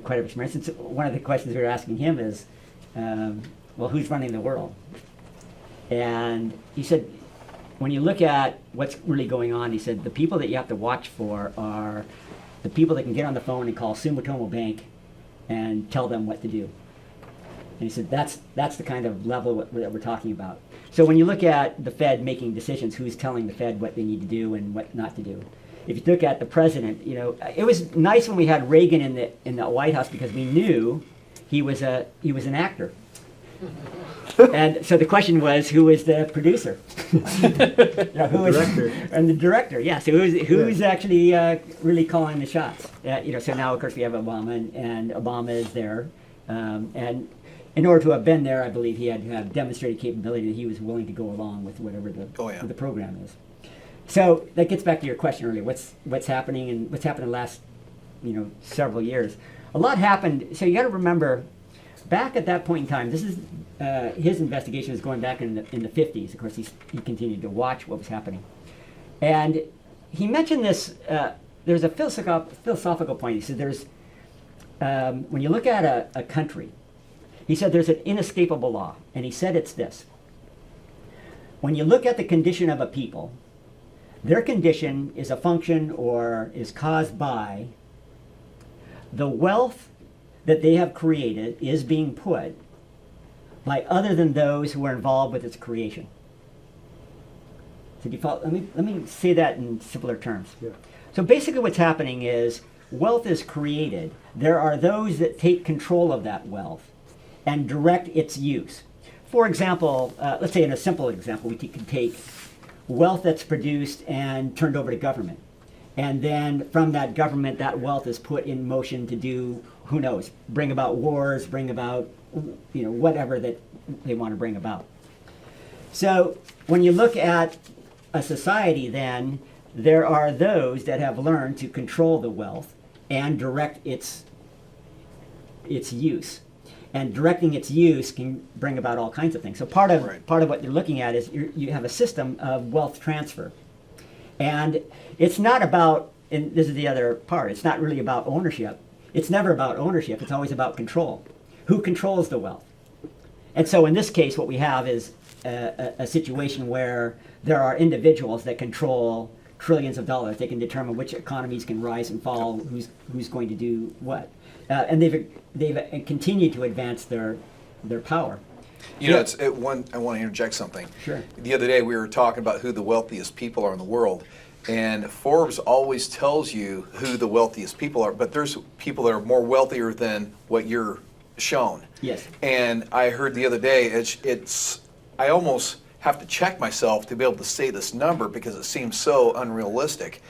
quite a bit of experience. And so one of the questions we were asking him is, who's running the world? And he said, when you look at what's really going on, he said, the people that you have to watch for are the people that can get on the phone and call Sumitomo Bank and tell them what to do. And he said, that's the kind of level that we're talking about. So when you look at the Fed making decisions, who's telling the Fed what they need to do and what not to do? If you look at the president, it was nice when we had Reagan in the White House, because we knew he was an actor. And so the question was, who is the producer? Director. And the director, yeah. So who's actually really calling the shots? So now, of course, we have Obama, and Obama is there. And in order to have been there, I believe he had to have demonstrated capability that he was willing to go along with whatever the program is. So that gets back to your question earlier. What's happening, and what's happened in the last several years? A lot happened. So you got to remember, back at that point in time, this is his investigation is going back in the 50s. Of course, he continued to watch what was happening, and he mentioned this. There's a philosophical point. He said there's when you look at a country, he said there's an inescapable law, and he said it's this: when you look at the condition of a people, their condition is a function or is caused by the wealth that they have created is being put by other than those who are involved with its creation. So let me say that in simpler terms. Yeah. So basically what's happening is wealth is created. There are those that take control of that wealth and direct its use. For example, let's say in a simple example, we can take wealth that's produced and turned over to government. And then from that government, that wealth is put in motion to do, who knows, bring about wars, bring about, whatever that they want to bring about. So when you look at a society, then there are those that have learned to control the wealth and direct its use. And directing its use can bring about all kinds of things. So part of what you're looking at is you have a system of wealth transfer. And it's not about, and this is the other part, it's not really about ownership. It's never about ownership, it's always about control. Who controls the wealth? And so in this case, what we have is a situation where there are individuals that control trillions of dollars. They can determine which economies can rise and fall, who's going to do what. And they've continued to advance their power. I want to interject something. Sure. The other day we were talking about who the wealthiest people are in the world, and Forbes always tells you who the wealthiest people are, but there's people that are more wealthier than what you're shown. Yes. And I heard the other day, I almost have to check myself to be able to say this number because it seems so unrealistic.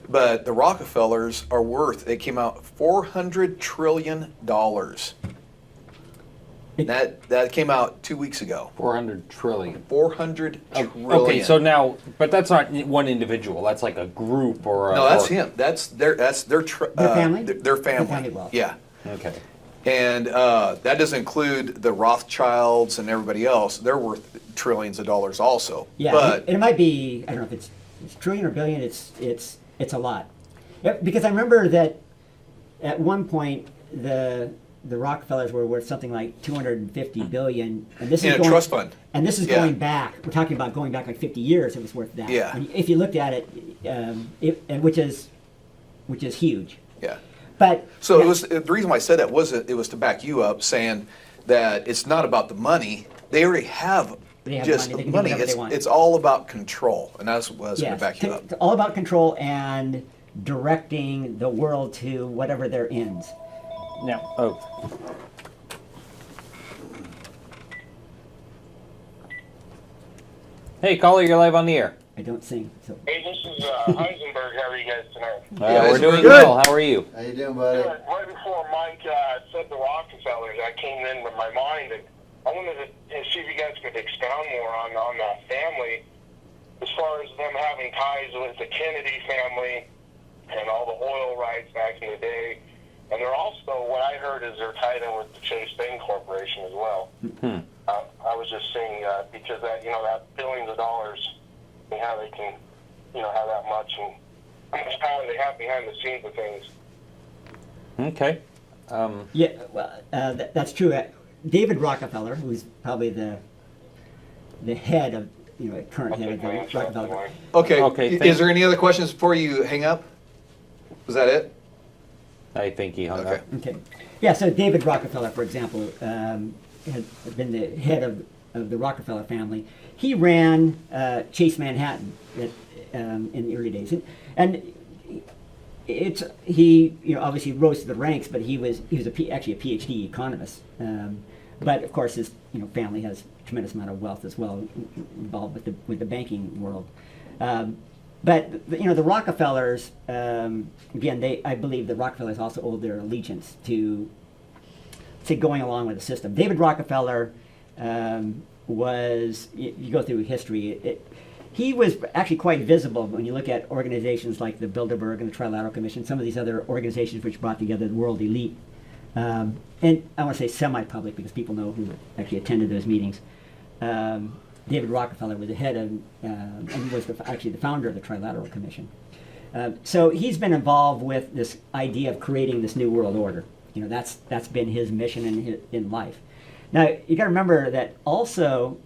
But the Rockefellers are worth, it came out $400 trillion. That came out 2 weeks ago. 400 trillion. 400 trillion. Okay, so now, but that's not one individual. That's like a group or a. No, that's him. That's their family? Their family. family wealth. Yeah. Okay. And that doesn't include the Rothschilds and everybody else. They're worth trillions of dollars also. Yeah, But it might be, I don't know if it's trillion or billion, it's a lot. Yep, because I remember that at one point the Rockefellers were worth something like 250 billion, and this in is a trust fund. And this is Yeah. going back. We're talking about going back like 50 years. It was worth that. Yeah. And if you looked at it, and which is huge. Yeah. But So yeah, it was the reason why I said that was it was to back you up, saying that it's not about the money. They already have They have just money. They can do money. whatever they want. It's all about control, and that's what I was going yes, to back you up. it's all about control and directing the world to whatever their ends. Now, oh. Hey, caller, you're live on the air. I don't sing. So Hey, this is Heisenberg. How are you guys tonight? Yeah, we're it's doing good. well. How are you? How you doing, buddy? Good. Right before Mike said the Rockefellers, I came in with my mind, and I wanted to see if you guys could expound more on that family, as far as them having ties with the Kennedy family and all the oil rights back in the day. And they're also, what I heard is they're tied in with the Chase Bank Corporation as well. I was just saying because that that billions of dollars and how they can have that much and how much power they have behind the scenes of things. Okay. yeah, well, that's true. David Rockefeller, who's probably the head of current head of the Rockefeller. Okay. Okay, Is there any other questions before you hang up? Was that it? I think he hung Okay. up. Okay. Yeah, so David Rockefeller, for example, had been the head of the Rockefeller family. He ran Chase Manhattan in the early days, and he obviously rose to the ranks, but he was actually a PhD economist. But of course, his family has a tremendous amount of wealth as well, involved with the banking world. But the Rockefellers, again, I believe the Rockefellers also owe their allegiance to going along with the system. David Rockefeller was, you go through history, he was actually quite visible when you look at organizations like the Bilderberg and the Trilateral Commission, some of these other organizations which brought together the world elite. And I want to say semi-public because people know who actually attended those meetings. David Rockefeller was the head of, and was actually the founder of the Trilateral Commission. So he's been involved with this idea of creating this new world order. That's been his mission in life. Now you got to remember that also,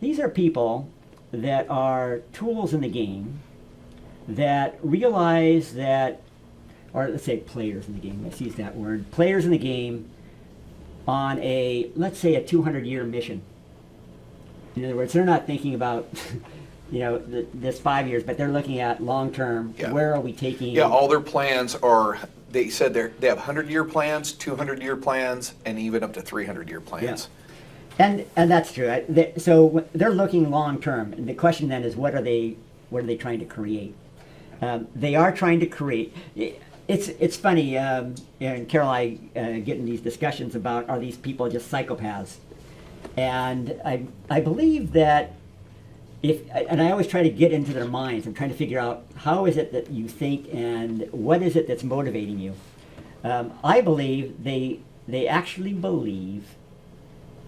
these are people that are tools in the game that realize that, or let's say players in the game. Let's use that word. Players in the game on let's say a 200-year mission. In other words, they're not thinking about, this 5 years, but they're looking at long term. Yeah. Where are we taking? Yeah, all their plans are. They said they have 100-year plans, 200-year plans, and even up to 300-year plans. And that's true. So they're looking long term. And the question then is, what are they trying to create? They are trying to create. It's funny, and Carol and I get in these discussions about, are these people just psychopaths? And I believe that and I always try to get into their minds and trying to figure out how is it that you think and what is it that's motivating you. I believe they actually believe,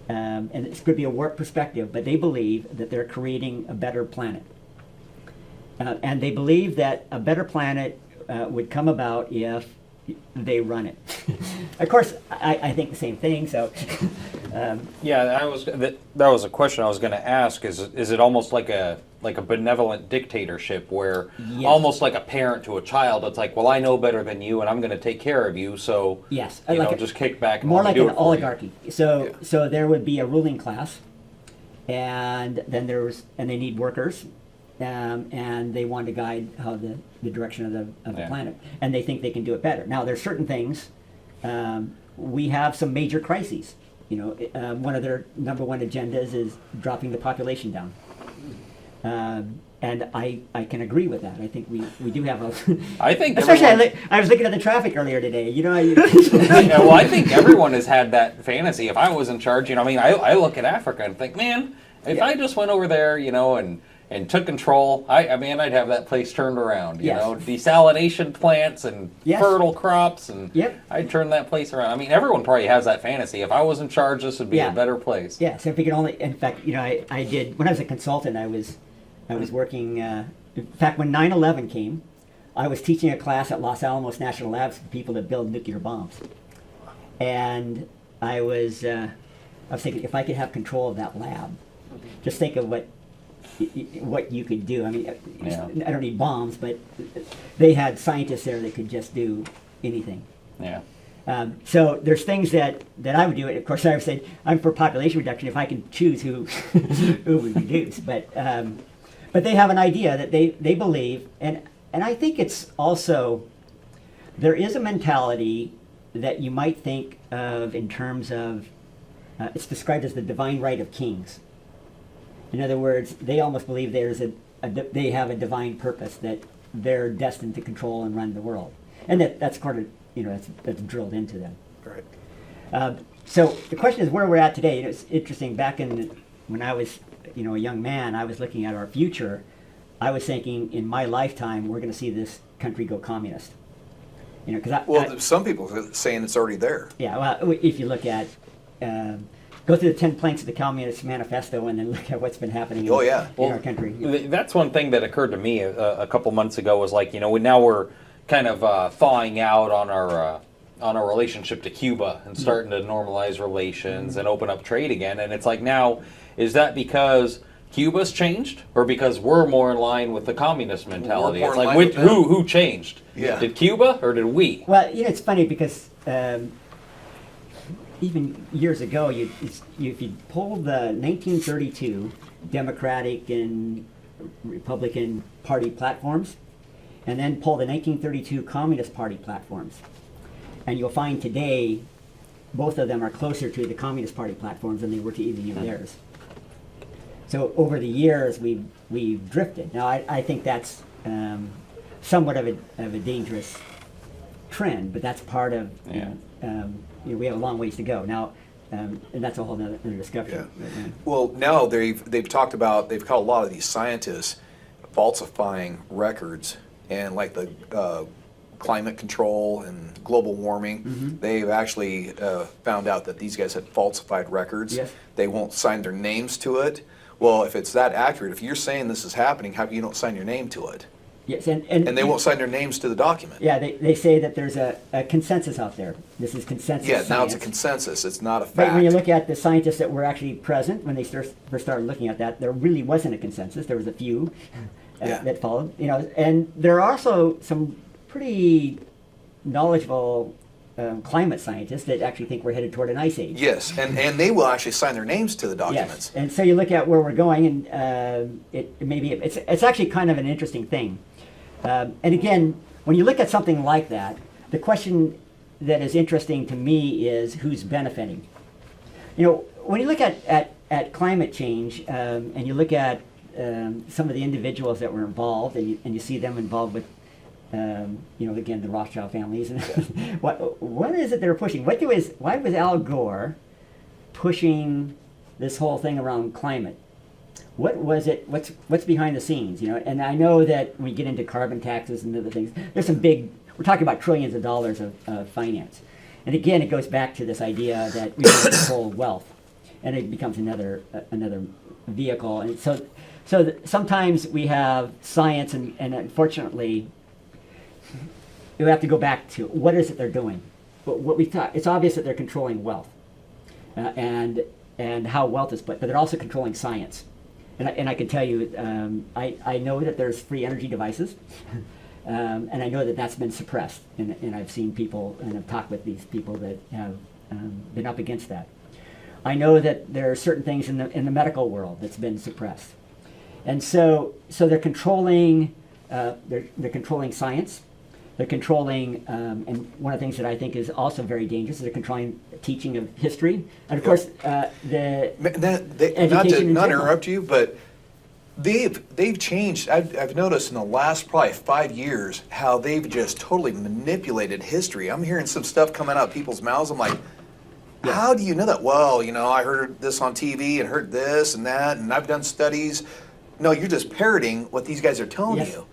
and this could be a warped perspective, but they believe that they're creating a better planet. And they believe that a better planet would come about if they run it. Of course, I think the same thing. So, Yeah, that was a question I was going to ask. Is it almost like a benevolent dictatorship where Yes. almost like a parent to a child? It's like, well, I know better than you, and I'm going to take care of you. So yes, just kick back and more let like me do an it for you. oligarchy. So there would be a ruling class, and then they need workers, and they want to guide how the direction of the Yeah. planet, and they think they can do it better. Now there's certain things. We have some major crises. One of their number one agendas is dropping the population down. I can agree with that. I think we do have a. I think especially everyone- I was looking at the traffic earlier today. You know, Yeah, well, I think everyone has had that fantasy. If I was in charge, I mean, I look at Africa and think, man, if I just went over there, and took control, I'd have that place turned around. You Yes. know, desalination plants and Yes. fertile crops, and Yep. I'd turn that place around. I mean, everyone probably has that fantasy. If I was in charge, this would be Yeah. a better place. Yeah, so if we could only, in fact, I did, when I was a consultant, I was working, in fact, when 9/11 came, I was teaching a class at Los Alamos National Labs for people that build nuclear bombs. And I was thinking, if I could have control of that lab, just think of what you could do. I mean, Yeah. I don't need bombs, but they had scientists there that could just do anything. Yeah. So there's things that I would do. Of course, I would say I'm for population reduction if I can choose who who we reduce. But they have an idea that they believe, and I think it's also there is a mentality that you might think of in terms of it's described as the divine right of kings. In other words, they almost believe there's they have a divine purpose that they're destined to control and run the world, and that's part of that's drilled into them. Right. So the question is where we're at today. It's interesting. Back when I was a young man, I was looking at our future. I was thinking in my lifetime we're going to see this country go communist. Because Some people are saying it's already there. yeah, well, if you look at go through the 10 planks of the Communist Manifesto and then look at what's been happening in, Oh, yeah. in our country. That's one thing that occurred to me a couple months ago was like, now we're kind of thawing out on our relationship to Cuba and starting to normalize relations and open up trade again. And it's like, now, is that because Cuba's changed or because we're more in line with the communist mentality? more It's in like, line with them. who changed? Yeah. Did Cuba or did we? Well, it's funny because even years ago, if you pull the 1932 Democratic and Republican Party platforms, and then pull the 1932 Communist Party platforms, and you'll find today both of them are closer to the Communist Party platforms than they were to even theirs. So over the years, we've drifted. Now, I think that's somewhat of a dangerous trend, but that's part of we have a long ways to go now, and that's a whole other discussion. Yeah. Well, now they've talked about, they've caught a lot of these scientists falsifying records, and like the climate control and global warming, they've actually found out that these guys had falsified records. Yes. They won't sign their names to it. Well, if it's that accurate, if you're saying this is happening, how come you don't sign your name to it? Yes, And they won't sign their names to the document. Yeah, they say that there's a consensus out there. This is consensus Yeah, now it's a science. consensus. It's not a But fact. when you look at the scientists that were actually present when they first started looking at that, there really wasn't a consensus. There was a few Yeah. that followed. And there are also some pretty knowledgeable climate scientists that actually think we're headed toward an ice age. Yes, and they will actually sign their names to the documents. Yes, and so you look at where we're going, and it's actually kind of an interesting thing. And again, when you look at something like that, the question that is interesting to me is who's benefiting. When you look at climate change, and you look at some of the individuals that were involved, and you see them involved with, again, the Rothschild families, and what is it they're pushing? Why was Al Gore pushing this whole thing around climate? What was it? What's behind the scenes? And I know that when you get into carbon taxes and other things, there's some big. We're talking about trillions of dollars of finance, and again, it goes back to this idea that we can control wealth, and it becomes another vehicle. And so sometimes we have science, and unfortunately, we have to go back to what is it they're doing. But what we thought, it's obvious that they're controlling wealth, and how wealth is put, but they're also controlling science. And I can tell you, I know that there's free energy devices, and I know that that's been suppressed. And I've seen people, and I've talked with these people that have been up against that. I know that there are certain things in the medical world that's been suppressed, and so they're controlling they're controlling science. They're controlling, and one of the things that I think is also very dangerous is they're controlling teaching of history, and of course the Not education to in not general. interrupt you, but They've changed. I've noticed in the last probably 5 years how they've just totally manipulated history. I'm hearing some stuff coming out of people's mouths. I'm like, how do you know that? Well, I heard this on TV and heard this and that, and I've done studies. No, you're just parroting what these guys are telling you.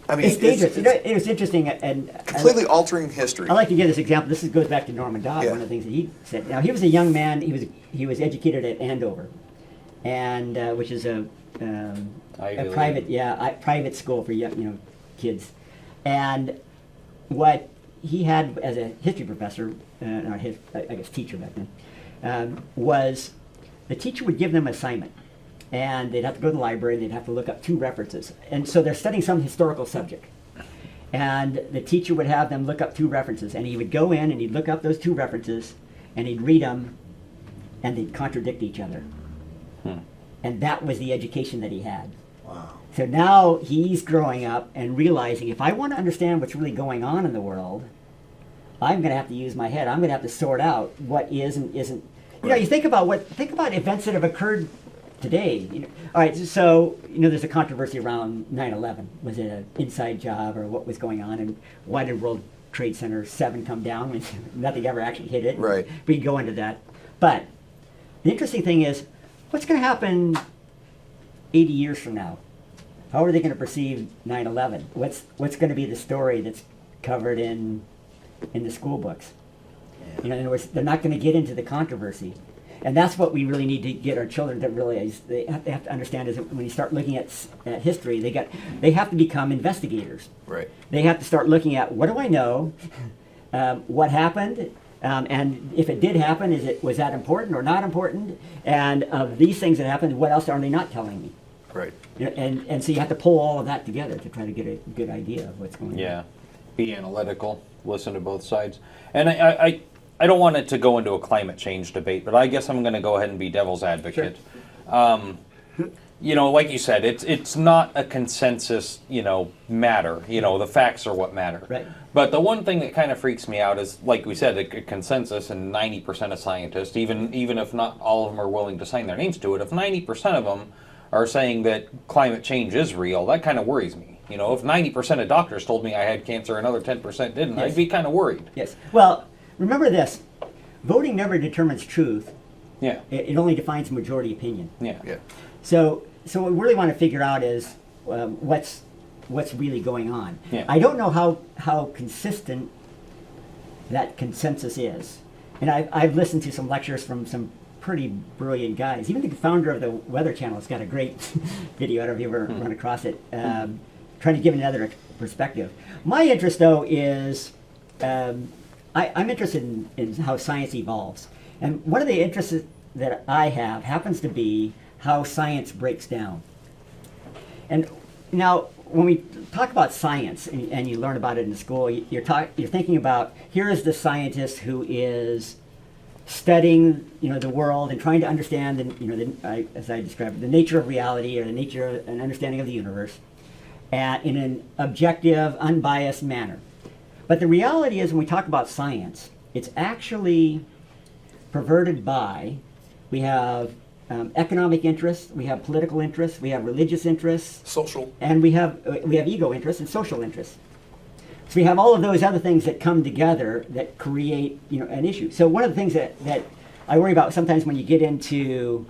I mean, it's dangerous. It was interesting and completely altering history. I like to give this example. This goes back to Norman Dodd. One of the things that he said. Now he was a young man. He was educated at Andover, and which is a private school for kids. And what he had as a history professor, or I guess teacher back then, was the teacher would give them an assignment. And they'd have to go to the library, and they'd have to look up 2 references. And so they're studying some historical subject. And the teacher would have them look up 2 references. And he would go in and he'd look up those 2 references, and he'd read them, and they'd contradict each other. And that was the education that he had. Wow. So now he's growing up and realizing, if I want to understand what's really going on in the world, I'm going to have to use my head. I'm going to have to sort out what is and isn't. You think about events that have occurred today. All right, so there's a controversy around 9/11. Was it an inside job, or what was going on, and why did World Trade Center 7 come down when nothing ever actually hit it? Right. We can go into that. But the interesting thing is, what's going to happen 80 years from now? How are they going to perceive 9/11? What's going to be the story that's covered in the school books? In other words, they're not going to get into the controversy. And that's what we really need to get our children to realize. They have to understand is that when you start looking at history, they have to become investigators. Right. They have to start looking at, what do I know, what happened, and if it did happen, was that important or not important? And of these things that happened, what else are they not telling me? Right. And so you have to pull all of that together to try to get a good idea of what's going on. Yeah. Be analytical. Listen to both sides. And I don't want it to go into a climate change debate, but I guess I'm going to go ahead and be devil's advocate. Sure. Like you said, it's not a consensus, matter. The facts are what matter. Right. But the one thing that kind of freaks me out is, like we said, a consensus, and 90% of scientists, even if not all of them are willing to sign their names to it, if 90% of them are saying that climate change is real, that kind of worries me. If 90% of doctors told me I had cancer, another 10% didn't, I'd be kind of worried. Yes. Well, remember this, voting never determines truth. Yeah. It only defines majority opinion. Yeah. So what we really want to figure out is what's really going on. Yeah. I don't know how consistent that consensus is. And I've listened to some lectures from some pretty brilliant guys. Even the founder of the Weather Channel has got a great video. I don't know if you ever run across it. Trying to give another perspective. My interest, though, is I'm interested in how science evolves. And one of the interests that I have happens to be how science breaks down. And now, when we talk about science, and you learn about it in school, you're thinking about, here is the scientist who is studying, the world and trying to understand, as I described, the nature of reality, or the nature and understanding of the universe, in an objective, unbiased manner. But the reality is, when we talk about science, it's actually perverted by, we have economic interests, we have political interests, we have religious interests, social, and we have ego interests and social interests. So we have all of those other things that come together that create, an issue. So one of the things that I worry about sometimes when you get into,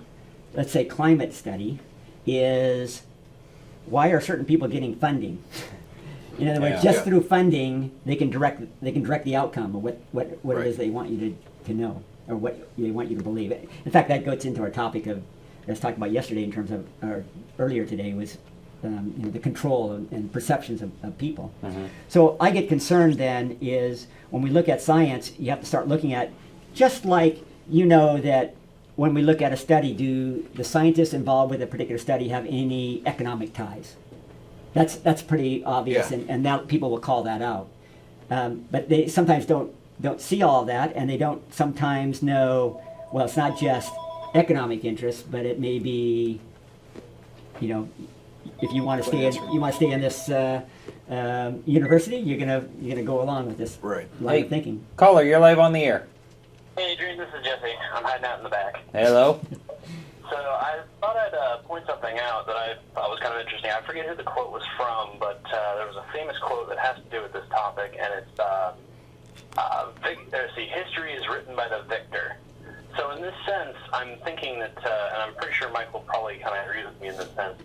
let's say, climate study, is why are certain people getting funding? In other words, just through funding, they can direct the outcome of what it is they want you to know, or what they want you to believe. In fact, that goes into our topic of, I was talking about yesterday in terms of, or earlier today, was the control and perceptions of people. Mm-hmm. So I get concerned then is, when we look at science, you have to start looking at, just like that when we look at a study, do the scientists involved with a particular study have any economic ties? That's pretty obvious, and now people will call that out. But they sometimes don't see all of that, and they don't sometimes know, well, it's not just economic interest, but it may be, if you want to stay in this university, you're gonna go along with this line of thinking. Caller, you're live on the air. Hey, Adrian, this is Jesse. I'm hiding out in the back. Hello. So I thought had point something out that I thought was kind of interesting. I forget who the quote was from, but there was a famous quote that has to do with this topic, and it's, history is written by the victor. So in this sense, I'm thinking that, and I'm pretty sure Michael probably kind of agrees with me in this sense,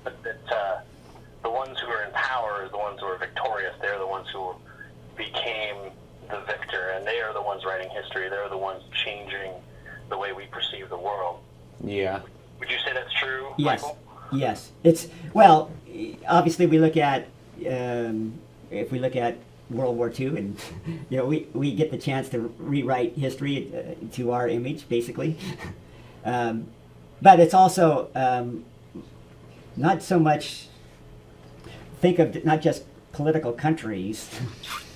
that the ones who are in power are the ones who are victorious. They're the ones who became the victor, and they are the ones writing history. They're the ones changing the way we perceive the world. Yeah. Would you say that's true, Yes. Michael? Yes. It's, well, obviously we look at, if we look at World War II, and we get the chance to rewrite history to our image, basically. But it's also not so much, think of not just political countries,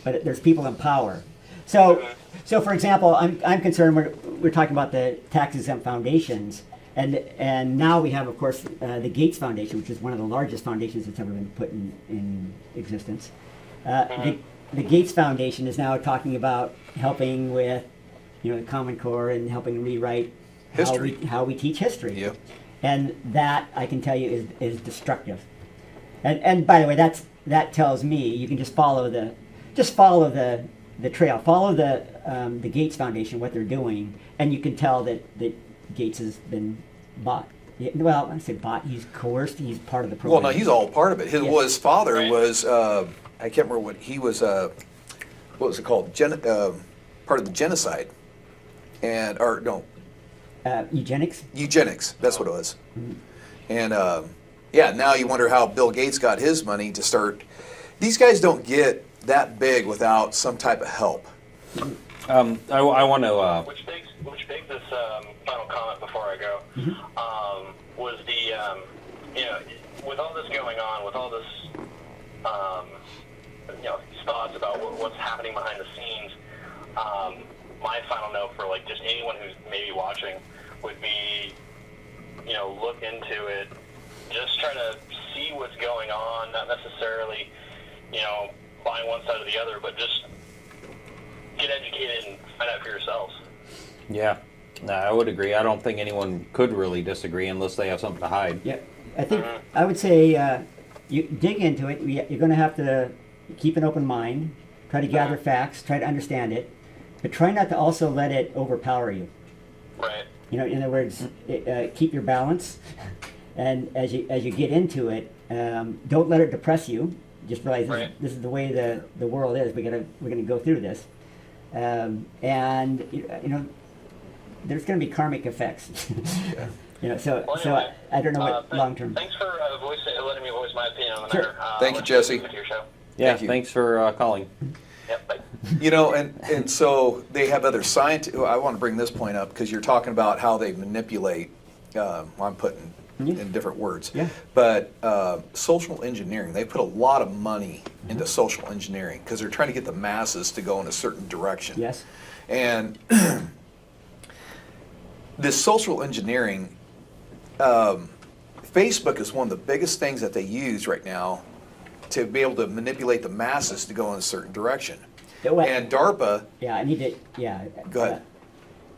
but there's people in power. So for example, I'm concerned, we're talking about the tax-exempt foundations, and now we have, of course, the Gates Foundation, which is one of the largest foundations that's ever been put in existence. The Gates Foundation is now talking about helping with, the Common Core and helping rewrite History. how we teach history. Yep. And that, I can tell you, is destructive. And by the way, that tells me you can just follow the trail, follow the Gates Foundation, what they're doing, and you can tell that Gates has been bought. Well, I say bought. He's coerced. He's part of the program. Well, no, he's all part of it. His father Right. was, I can't remember what he was, what was it called? Part of the genocide. Eugenics. Eugenics, that's what it was. And now you wonder how Bill Gates got his money to start. These guys don't get that big without some type of help. I want to. Which begs this final comment before I go. Was the with all this going on, with all this thoughts about what's happening behind the scenes, my final note for like just anyone who's maybe watching would be, look into it, just try to see what's going on, not necessarily, buying one side or the other, but just get educated and find out for yourselves. Yeah. No, I would agree. I don't think anyone could really disagree unless they have something to hide. Yeah, I think I would say you dig into it. You're going to have to keep an open mind, try to gather facts, try to understand it, but try not to also let it overpower you. Right. In other words, keep your balance, and as you get into it, don't let it depress you. Just realize this is the way the world is. We're gonna go through this, and there's going to be karmic effects. So anyway, I don't know what long term. Thanks for letting me voice my opinion on the Sure. matter. Thank you, Jesse. To your show. Yeah. Thank you. Thanks for calling. Yep, bye. And so they have other scientists. I want to bring this point up because you're talking about how they manipulate. I'm putting in different words. Yeah. But social engineering, they put a lot of money into social engineering because they're trying to get the masses to go in a certain direction. Yes. And this social engineering, Facebook is one of the biggest things that they use right now to be able to manipulate the masses to go in a certain direction. And DARPA. Yeah, I need to. Yeah. Go ahead.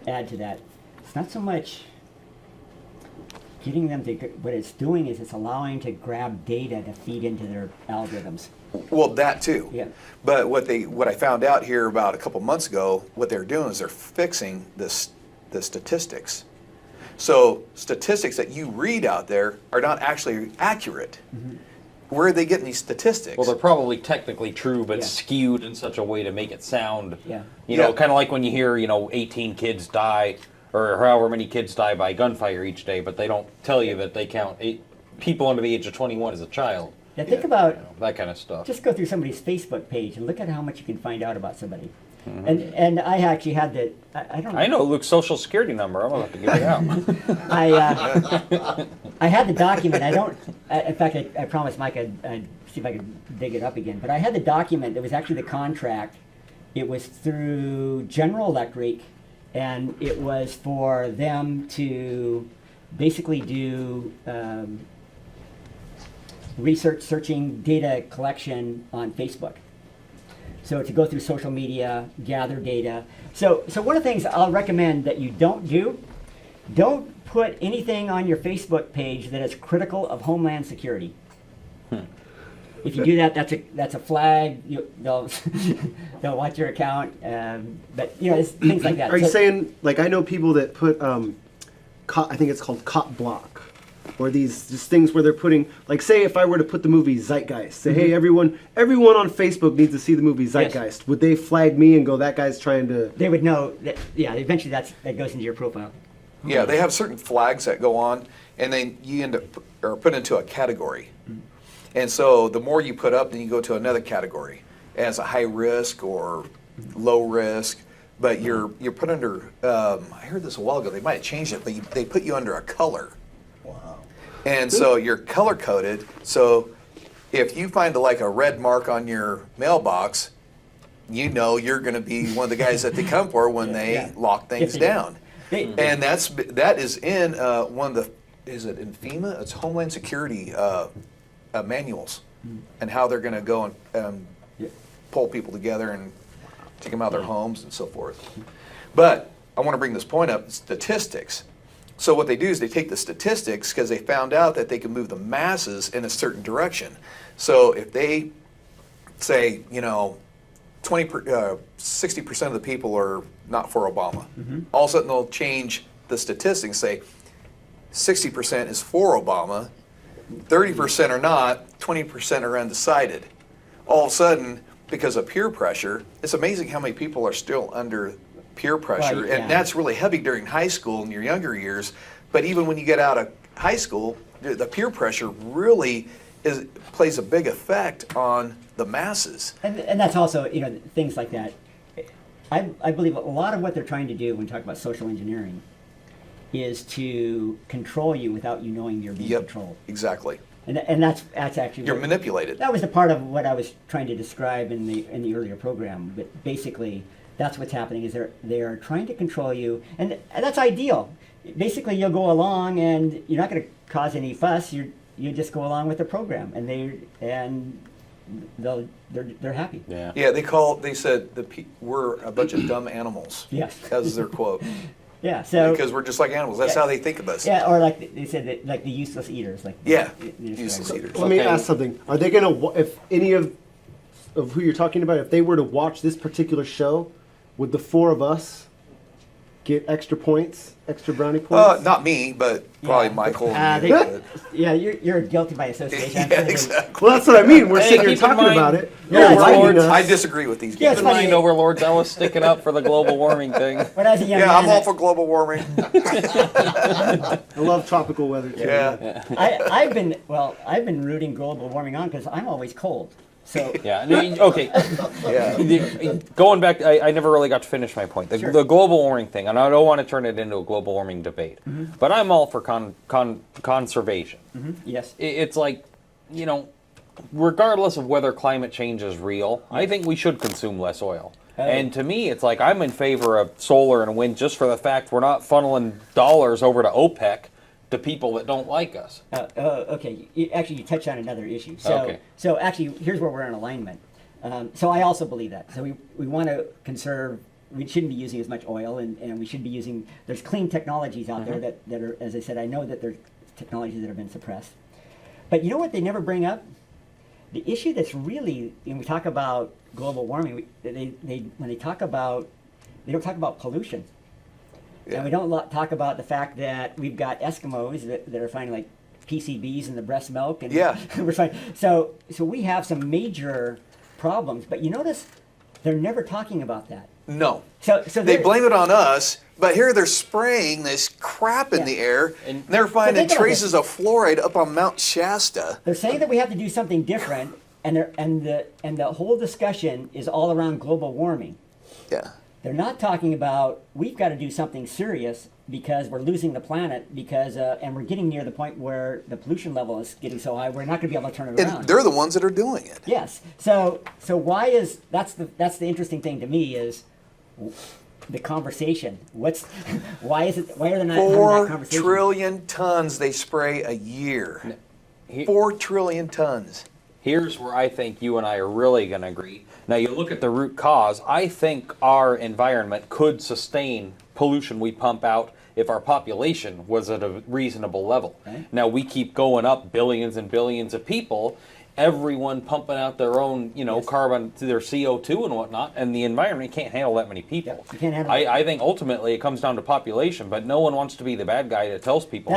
Add to that. It's not so much getting them to. What it's doing is it's allowing to grab data to feed into their algorithms. Well, that too. Yeah. But what I found out here about a couple months ago, what they're doing is they're fixing the statistics. So statistics that you read out there are not actually accurate. Mm-hmm. Where are they getting these statistics? Well, they're probably technically true, but skewed in such a way to make it sound, Yeah. kind of like when you hear, 18 kids die, or however many kids die by gunfire each day, but they don't tell you that they count people under the age of 21 as a child. Yeah, think about that kind of stuff. Just go through somebody's Facebook page and look at how much you can find out about somebody. Mm-hmm. And I actually had the I know Luke's social security number. I'm gonna have to give it out. I had the document. In fact, I promised Mike I'd see if I could dig it up again. But I had the document. It was actually the contract. It was through General Electric, and it was for them to basically do searching data collection on Facebook. So to go through social media, gather data. So one of the things I'll recommend that you don't do don't put anything on your Facebook page that is critical of Homeland Security. If you do that, that's a flag. They'll they'll watch your account. But it's things like that. Are you saying, like, I know people that put, I think it's called cop block, or these just things where they're putting, like, say if I were to put the movie Zeitgeist, say, hey, everyone on Facebook needs to see the movie Zeitgeist. Yes. Would they flag me and go, that guy's trying to? They would know that. Yeah, eventually that goes into your profile. Yeah, they have certain flags that go on, and then you end up or put into a category. And so the more you put up, then you go to another category as a high risk or low risk. But you're put under. I heard this a while ago. They might have changed it, but they put you under a color. Wow. And so you're color coded. So if you find like a red mark on your mailbox, you're going to be one of the guys that they come for when they lock things down. And that is in one of the. Is it in FEMA? It's Homeland Security. Manuals and how they're going to go and pull people together and take them out of their homes and so forth. But I want to bring this point up, statistics. So what they do is they take the statistics because they found out that they can move the masses in a certain direction. So if they say, 60% of the people are not for Obama, all of a sudden they'll change the statistics, say 60% is for Obama, 30% are not, 20% are undecided. All of a sudden, because of peer pressure, it's amazing how many people are still under peer pressure. Right, and that's really heavy during high school in your younger years. But even when you get out of high school, the peer pressure really plays a big effect on the masses. And that's also, things like that. I believe a lot of what they're trying to do when we talk about social engineering is to control you without you knowing you're being controlled. Exactly. And that's actually you're manipulated. That was the part of what I was trying to describe in the earlier program. But basically, that's what's happening is they are trying to control you, and that's ideal. Basically, you'll go along and you're not going to cause any fuss. You just go along with the program, and they're happy. Yeah. Yeah. They said we're a bunch of dumb animals. Yes. As their quote. Yeah, so because we're just like animals. That's how they think of us. Yeah, or like they said, that, like the useless eaters. Useless eaters. Let me ask something. Are they gonna? If any of who you're talking about, if they were to watch this particular show, would the four of us get extra points, extra brownie points? Not me, but probably Michael. You're guilty by association. Yeah, exactly. Well, that's what I mean. We're sitting here talking about it. I disagree with these guys. Keep in mind, Overlords, I was sticking up for the global warming thing. When I was a young man, I'm all for global warming. I love tropical weather too. Yeah. I've been rooting global warming on because I'm always cold. So okay. Going back, I never really got to finish my point. The global warming thing, and I don't want to turn it into a global warming debate, but I'm all for conservation. Yes. It's like, regardless of whether climate change is real, I think we should consume less oil. And to me, it's like I'm in favor of solar and wind just for the fact we're not funneling dollars over to OPEC to people that don't like us. Okay. You touched on another issue. So actually, here's where we're in alignment. So I also believe that. So we want to conserve. We shouldn't be using as much oil, and we should be using. There's clean technologies out there that are, as I said, I know that there's technologies that have been suppressed. But you know what they never bring up? The issue that's really, when we talk about global warming, when they talk about, they don't talk about pollution. Yeah. And we don't talk about the fact that we've got Eskimos that are finding like PCBs in the breast milk, and we're finding, so we have some major problems. But you notice they're never talking about that. No. So they blame it on us, but here they're spraying this crap in the air, and they're finding traces of fluoride up on Mount Shasta. They're saying that we have to do something different, and the whole discussion is all around global warming. Yeah. They're not talking about we've got to do something serious because we're losing the planet and we're getting near the point where the pollution level is getting so high we're not going to be able to turn it around. And they're the ones that are doing it. Yes. So why is that's the interesting thing to me is the conversation. Why are they not having that conversation? 4 trillion tons they spray a year. 4 trillion tons. Here's where I think you and I are really going to agree. Now, you look at the root cause, I think our environment could sustain pollution we pump out if our population was at a reasonable level. Right. Now we keep going up billions and billions of people, everyone pumping out their own, carbon to their CO2 and whatnot, and the environment can't handle that many people. You can't handle it. I think ultimately it comes down to population, but no one wants to be the bad guy that tells people,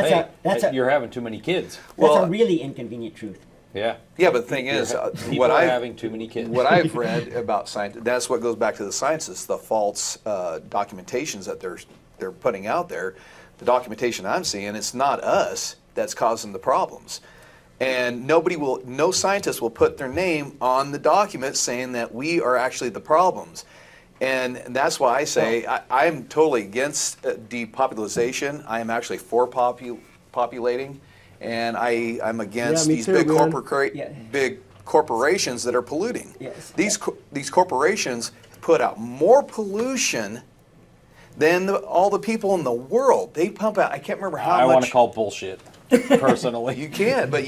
you're having too many kids. That's a really inconvenient truth. Yeah. Yeah, but the thing is, People are having too many kids. what I've read about science, that's what goes back to the scientists, the false documentations that they're putting out there. The documentation I'm seeing, it's not us that's causing the problems. And no scientist will put their name on the document saying that we are actually the problems. And that's why I say I'm totally against depopulation. I am actually for populating. And I'm against these big corporations that are polluting. Yes. These corporations put out more pollution than all the people in the world. They pump out, I can't remember how much. I want to call bullshit, personally. You can, but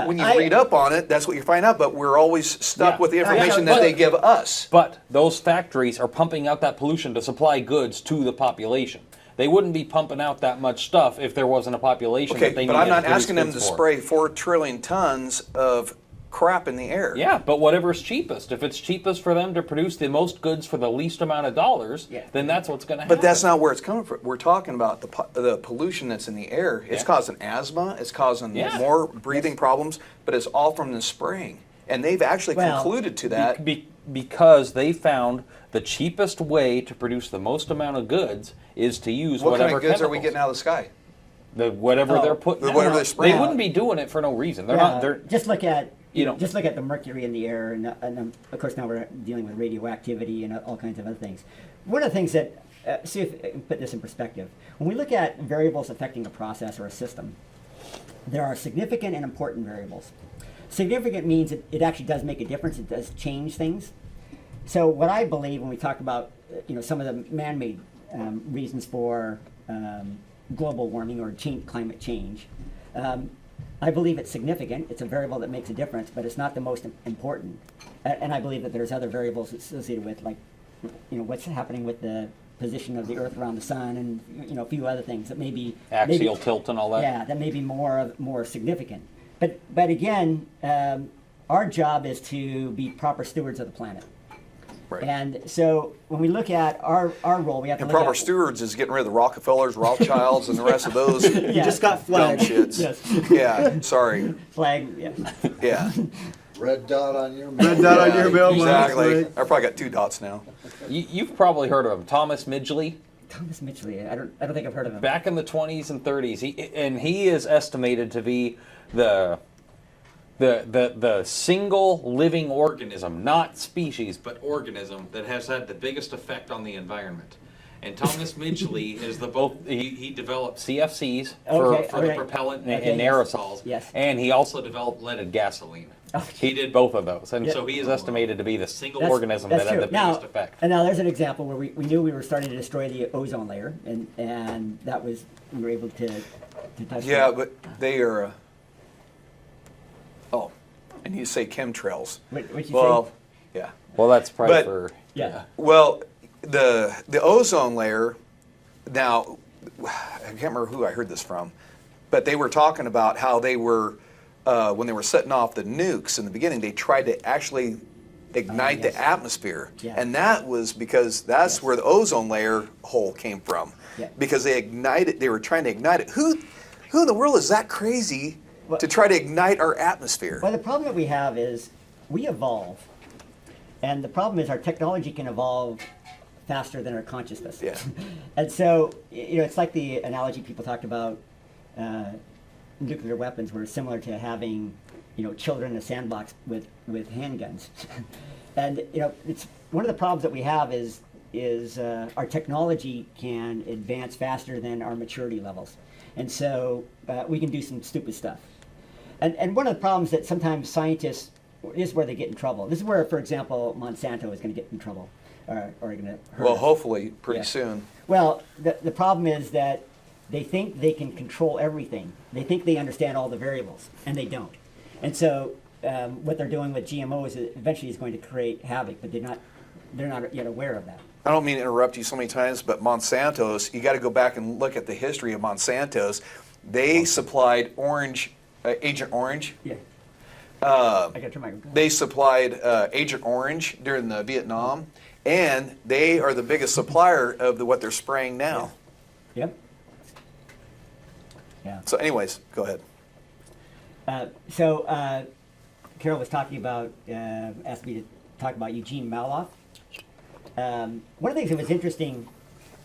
when you read up on it, that's what you find out. But we're always stuck with the information that they give us. But those factories are pumping out that pollution to supply goods to the population. They wouldn't be pumping out that much stuff if there wasn't a population that they needed. But I'm not to produce asking them to goods for. spray 4 trillion tons of crap in the air. Yeah, but whatever's cheapest. If it's cheapest for them to produce the most goods for the least amount of dollars, then that's what's going to happen. But that's not where it's coming from. We're talking about the pollution that's in the air. It's causing asthma. It's causing more breathing problems. But it's all from the spraying. And they've actually concluded to that. Because they found the cheapest way to produce the most amount of goods is to use what whatever kind of goods chemicals. are we getting out of the sky? Whatever they're putting. Whatever they're spraying. They wouldn't be doing it for no reason. They're Well, not. They're just look at you know. just look at the mercury in the air, and of course now we're dealing with radioactivity and all kinds of other things. One of the things that see if I can put this in perspective. When we look at variables affecting a process or a system, there are significant and important variables. Significant means it actually does make a difference. It does change things. So what I believe when we talk about some of the man-made reasons for global warming or climate change, I believe it's significant. It's a variable that makes a difference, but it's not the most important. And I believe that there's other variables associated with, like, what's happening with the position of the Earth around the sun, and a few other things that may be Axial tilt and all that. Yeah, that may be more significant. But again, our job is to be proper stewards of the planet. Right. And so when we look at our role, we have to And look proper at, stewards is getting rid of the Rockefellers, Rothschilds, and the rest of those You just got dumb flagged. shits. Yes. Yeah, sorry. flag. Yeah. Yeah. Red dot on your Red dot on your mailbox. Exactly. Right? I probably got 2 dots now. You've probably heard of him, Thomas Midgley. Thomas Mitchell. I don't think I've heard of him. Back in the 20s and 30s, he is estimated to be the single living organism, not species, but organism that has had the biggest effect on the environment. And Thomas Midgley is he developed CFCs for the propellant and aerosols. Yes. And he also developed leaded gasoline. Okay. He did both of those. And so he is estimated to be the single organism that had the biggest effect. And now there's an example where we knew we were starting to destroy the ozone layer, and that was, we were able to touch Yeah, that. but they are. And you say chemtrails. What'd you Well, say? yeah. Well, that's probably But- for... Yeah. Well, the ozone layer. Now, I can't remember who I heard this from, but they were talking about how they were when they were setting off the nukes in the beginning. They tried to actually ignite yes. the atmosphere, Yeah. and that was because that's where the ozone layer hole came from. Yeah. Because they ignited. They were trying to ignite it. Who in the world is that crazy to try to ignite our atmosphere? Well, the problem that we have is we evolve, and the problem is our technology can evolve faster than our consciousness. Yeah. And so, it's like the analogy people talked about nuclear weapons were similar to having, children in a sandbox with handguns. And, it's one of the problems that we have is our technology can advance faster than our maturity levels. And so we can do some stupid stuff. And one of the problems that sometimes scientists, this is where they get in trouble. This is where, for example, Monsanto is going to get in trouble. Or going to hurt Well, us. hopefully, pretty Yeah. soon. Well, the problem is that they think they can control everything. They think they understand all the variables, and they don't. And so what they're doing with GMOs eventually is going to create havoc, but they're not yet aware of that. I don't mean to interrupt you so many times, but Monsanto's, you got to go back and look at the history of Monsanto's. They supplied Agent Orange. Yeah. I got your microphone. They supplied Agent Orange during the Vietnam, and they are the biggest supplier of what they're spraying now. Yep. Yeah. So anyways, go ahead. Carol was talking about, asked me to talk about Eugene Maloff. One of the things that was interesting,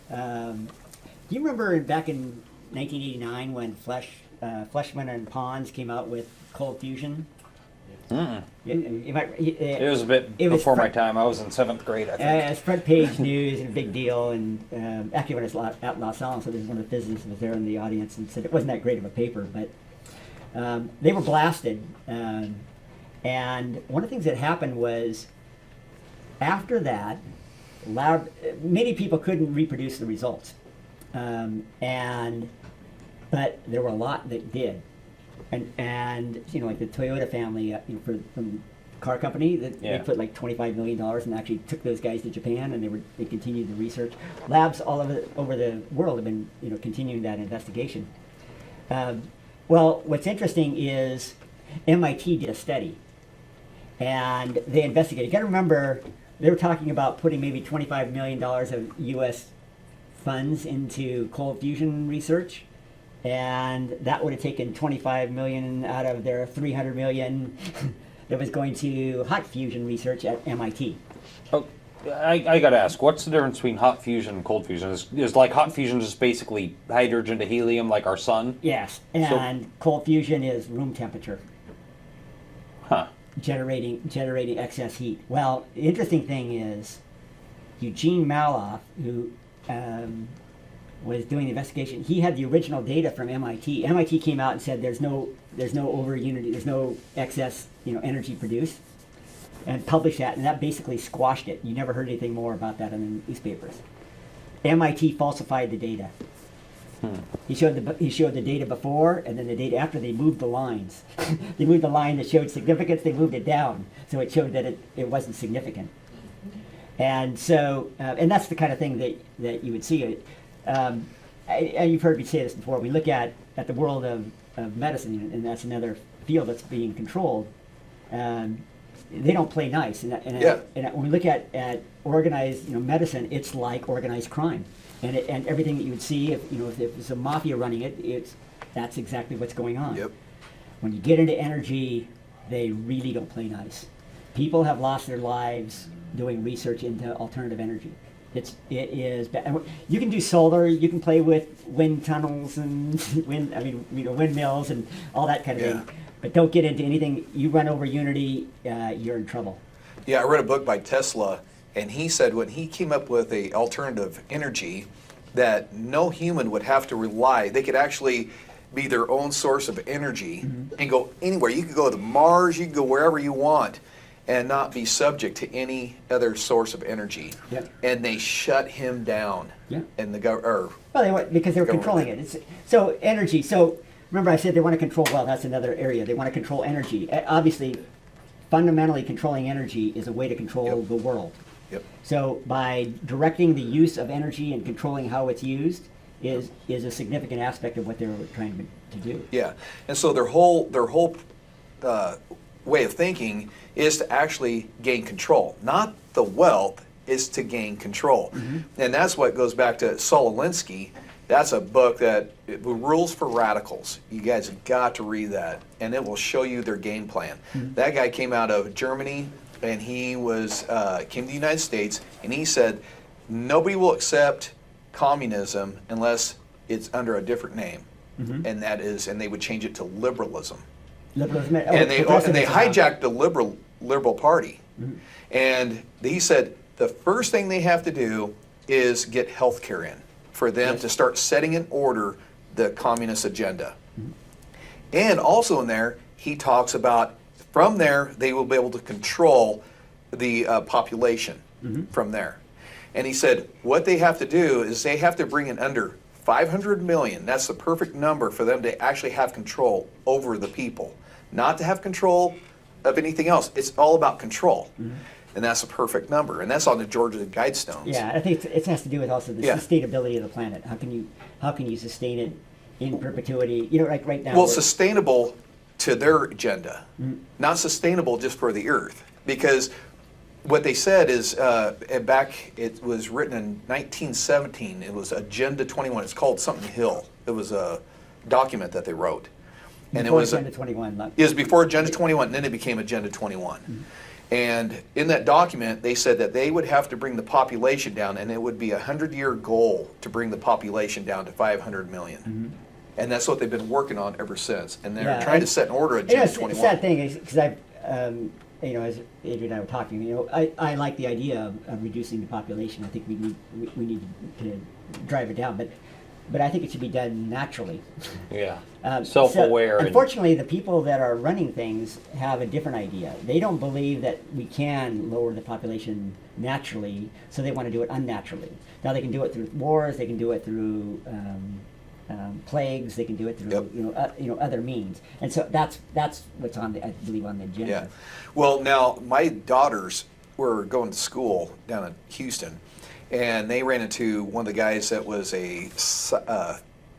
do you remember back in 1989 when Fleshman and Pons came out with cold fusion? It was a bit before my time. I was in 7th grade, I think. It's front page news and a big deal. And actually, when I was at Los Alamos, so there's one of the physicists was there in the audience and said it wasn't that great of a paper, but they were blasted. And one of the things that happened was after that, many people couldn't reproduce the results, but there were a lot that did. And like the Toyota family, from car company, they put like $25 million and actually took those guys to Japan, and they continued the research. Labs all over the world have been continuing that investigation. Well, what's interesting is MIT did a study, and they investigated. You got to remember, they were talking about putting maybe $25 million of U.S. funds into cold fusion research. And that would have taken 25 million out of their 300 million that was going to hot fusion research at MIT. Oh, I got to ask, what's the difference between hot fusion and cold fusion? Is like hot fusion just basically hydrogen to helium like our sun? Yes, and cold fusion is room temperature. Huh. Generating excess heat. Well, the interesting thing is Eugene Maloff, who was doing the investigation, he had the original data from MIT. MIT came out and said there's no over unity, there's no excess energy produced, and published that, and that basically squashed it. You never heard anything more about that in the newspapers. MIT falsified the data. He showed the data before, and then the data after. They moved the lines. They moved the line that showed significance. They moved it down, so it showed that it wasn't significant. And so, and that's the kind of thing that you would see. And you've heard me say this before. We look at the world of medicine, and that's another field that's being controlled. They don't play nice, and when we look at organized medicine, it's like organized crime, and everything that you would see if there's a mafia running it, that's exactly what's going on. Yep. When you get into energy, they really don't play nice. People have lost their lives doing research into alternative energy. It is bad. You can do solar. You can play with wind tunnels and windmills and all that kind of thing. But don't get into anything. You run over unity, you're in trouble. Yeah, I read a book by Tesla, and he said when he came up with a alternative energy that no human would have to rely. They could actually be their own source of energy and go anywhere. You could go to Mars. You can go wherever you want, and not be subject to any other source of energy. Yep. And they shut him down. Yeah. And because they were controlling it. So energy. So remember, I said they want to control. Well, that's another area. They want to control energy. Obviously, fundamentally, controlling energy is a way to control the world. Yep. So by directing the use of energy and controlling how it's used is a significant aspect of what they're trying to do. Yeah. And so their whole way of thinking is to actually gain control. Not the wealth, is to gain control. And that's what goes back to Saul Alinsky. That's a book that Rules for Radicals. You guys have got to read that, and it will show you their game plan. That guy came out of Germany, and he came to the United States, and he said, nobody will accept communism unless it's under a different name. And they would change it to liberalism. And they hijacked the liberal party. And he said the first thing they have to do is get health care in for them to start setting in order the communist agenda. And also in there, he talks about from there they will be able to control the population from there. And he said what they have to do is they have to bring in under 500 million. That's the perfect number for them to actually have control over the people. Not to have control of anything else. It's all about control. and that's a perfect number, and that's on the Georgia Guidestones. Yeah, I think it has to do with also the Yeah. sustainability of the planet. How can you sustain it in perpetuity? You know, like right now. Well, we're- sustainable to their agenda, not sustainable just for the earth. Because what they said is, back, it was written in 1917, it was Agenda 21, it's called something Hill. It was a document that they wrote. And before it was, Agenda 21. Like, it was before Agenda 21, and then it became Agenda 21. And in that document, they said that they would have to bring the population down, and it would be a 100-year goal to bring the population down to 500 million. And that's what they've been working on ever since. And they're Yeah, trying to and- set an order at You know, Agenda it's a 21. sad thing is because I've, you know, as Adrian and I were talking, you know, I like the idea of reducing the population. I think we need to drive it down, but I think it should be done naturally. Yeah. So, Self-aware. and- unfortunately, the people that are running things have a different idea. They don't believe that we can lower the population naturally, so they want to do it unnaturally. Now they can do it through wars. They can do it through plagues. They can do it through Yep. you know other means. And so that's what's on the I believe on the agenda. Yeah. Well, now my daughters were going to school down in Houston, and they ran into one of the guys that was a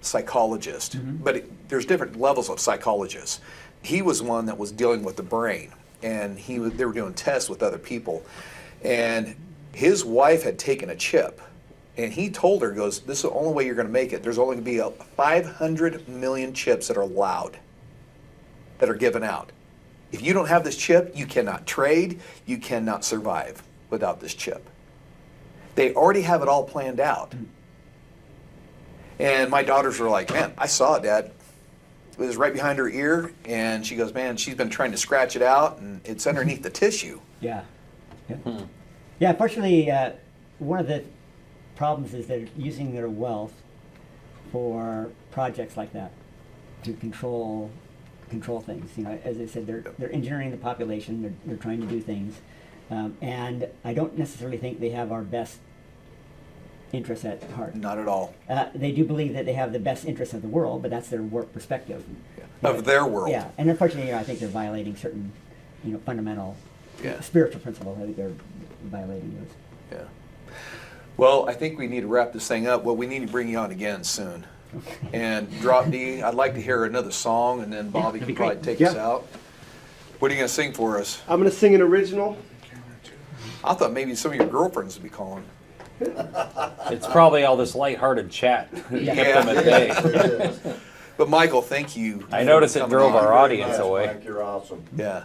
psychologist. But there's different levels of psychologists. He was one that was dealing with the brain, and they were doing tests with other people, and his wife had taken a chip. And he told her, goes, this is the only way you're going to make it. There's only going to be 500 million chips that are allowed, that are given out. If you don't have this chip, you cannot trade, you cannot survive without this chip. They already have it all planned out. And my daughters were like, man, I saw it, Dad. It was right behind her ear, and she goes, man, she's been trying to scratch it out, and it's underneath the tissue. Yeah. Yeah. Yeah. Unfortunately, one of the problems is they're using their wealth for projects like that to control things. You know, as I said, they're engineering the population. They're trying to do things, and I don't necessarily think they have our best interests at heart. Not at all. They do believe that they have the best interests of the world, but that's their warped perspective. Of their world. Yeah, and unfortunately, you know, I think they're violating certain, you know, fundamental spiritual principles. I think they're violating those. Yeah. Well, I think we need to wrap this thing up. Well, we need to bring you on again soon. And Drop D, I'd like to hear another song, and then Bobby that'd can be probably great. take Yeah. us out. What are you going to sing for us? I'm gonna sing an original. I thought maybe some of your girlfriends would be calling. It's probably all this lighthearted chat that kept them at bay. But Michael, thank you. I noticed it for drove coming our on. audience away. Mike, you're awesome. Yeah.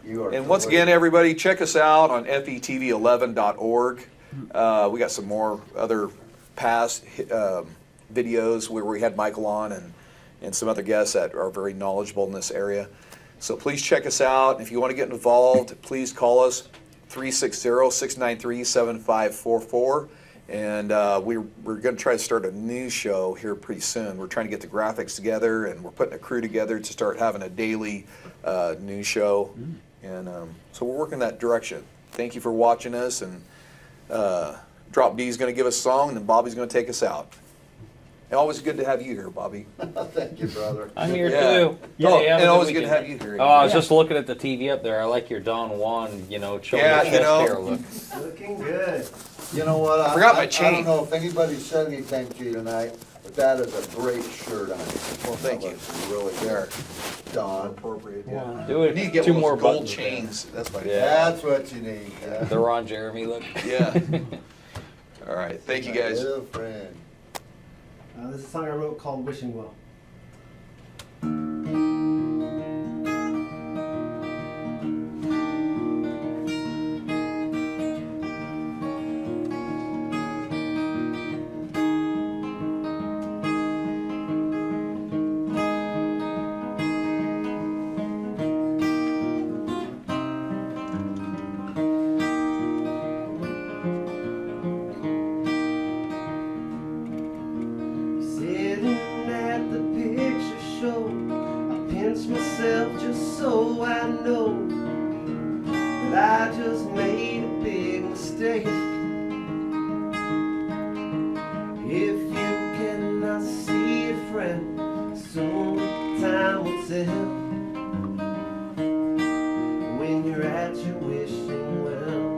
You are And once again, everybody, check us out on fetv11.org. We got some more other past videos where we had Michael on and some other guests that are very knowledgeable in this area. So please check us out. If you want to get involved, please call us 360-693-7544. And we're going to try to start a news show here pretty soon. We're trying to get the graphics together, and we're putting a crew together to start having a daily news show. And so we're working that direction. Thank you for watching us. And Drop D is going to give us a song, and then Bobby's going to take us out. And always good to have you here, Bobby. Thank you, brother. I'm here Yeah. too. Oh, have a and always good weekend. to have you here. Oh, I was just looking at the TV up there. I like your Don Juan, you know, show Yeah, your you chest know. hair look. Looking good. You know what? I Forgot my I chain. don't know if anybody said anything to you tonight, but that is a great shirt on you. Well, thank you. That looks really There. good. Don. Appropriate. Yeah. Do We it. need to get Two one more of those gold buttons. chains. That's my That's what you need. Yeah. The Ron Jeremy look. Yeah. All right. Thank you, guys. My little friend. This is a song I wrote called Wishing Well. Sitting at the picture show, I pinch myself just so I know that I just made a big mistake. If you cannot see it, friend, soon time will tell. When you're at your wishing well.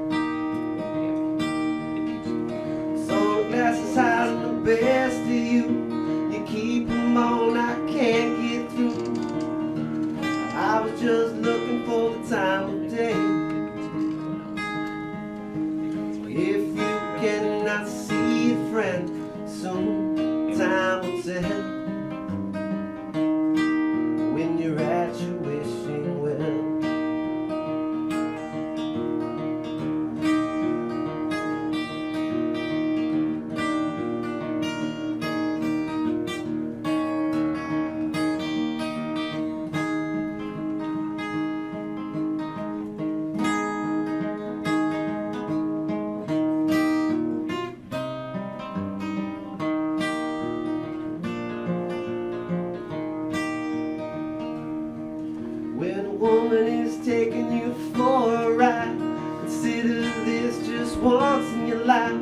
someone is taking you for a ride. Consider this just once in your life.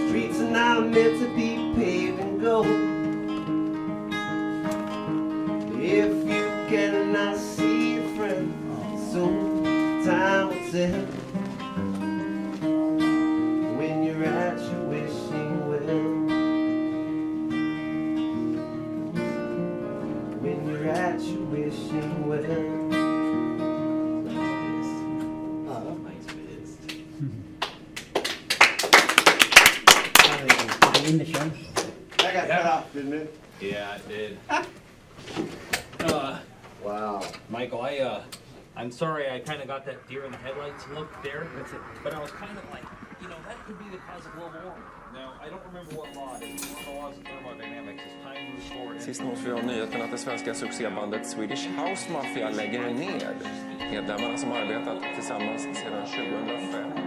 Streets are not meant to be paved in gold. If you cannot see your friend, soon time will tell. When you're at your wishing well. When you're at your wishing well. In the show. That got cut off, didn't it? Yeah, it did. Wow. Michael, I'm sorry I kind of got that deer in the headlights look there, but I was kind of like, that could be the cause of global warming. Now, I don't remember what law it is. One of the laws of thermodynamics is time moves forward. Sist nås vi har nyheten att det svenska succébandet Swedish House Mafia lägger ner. Medlemmarna som arbetat tillsammans sedan 2005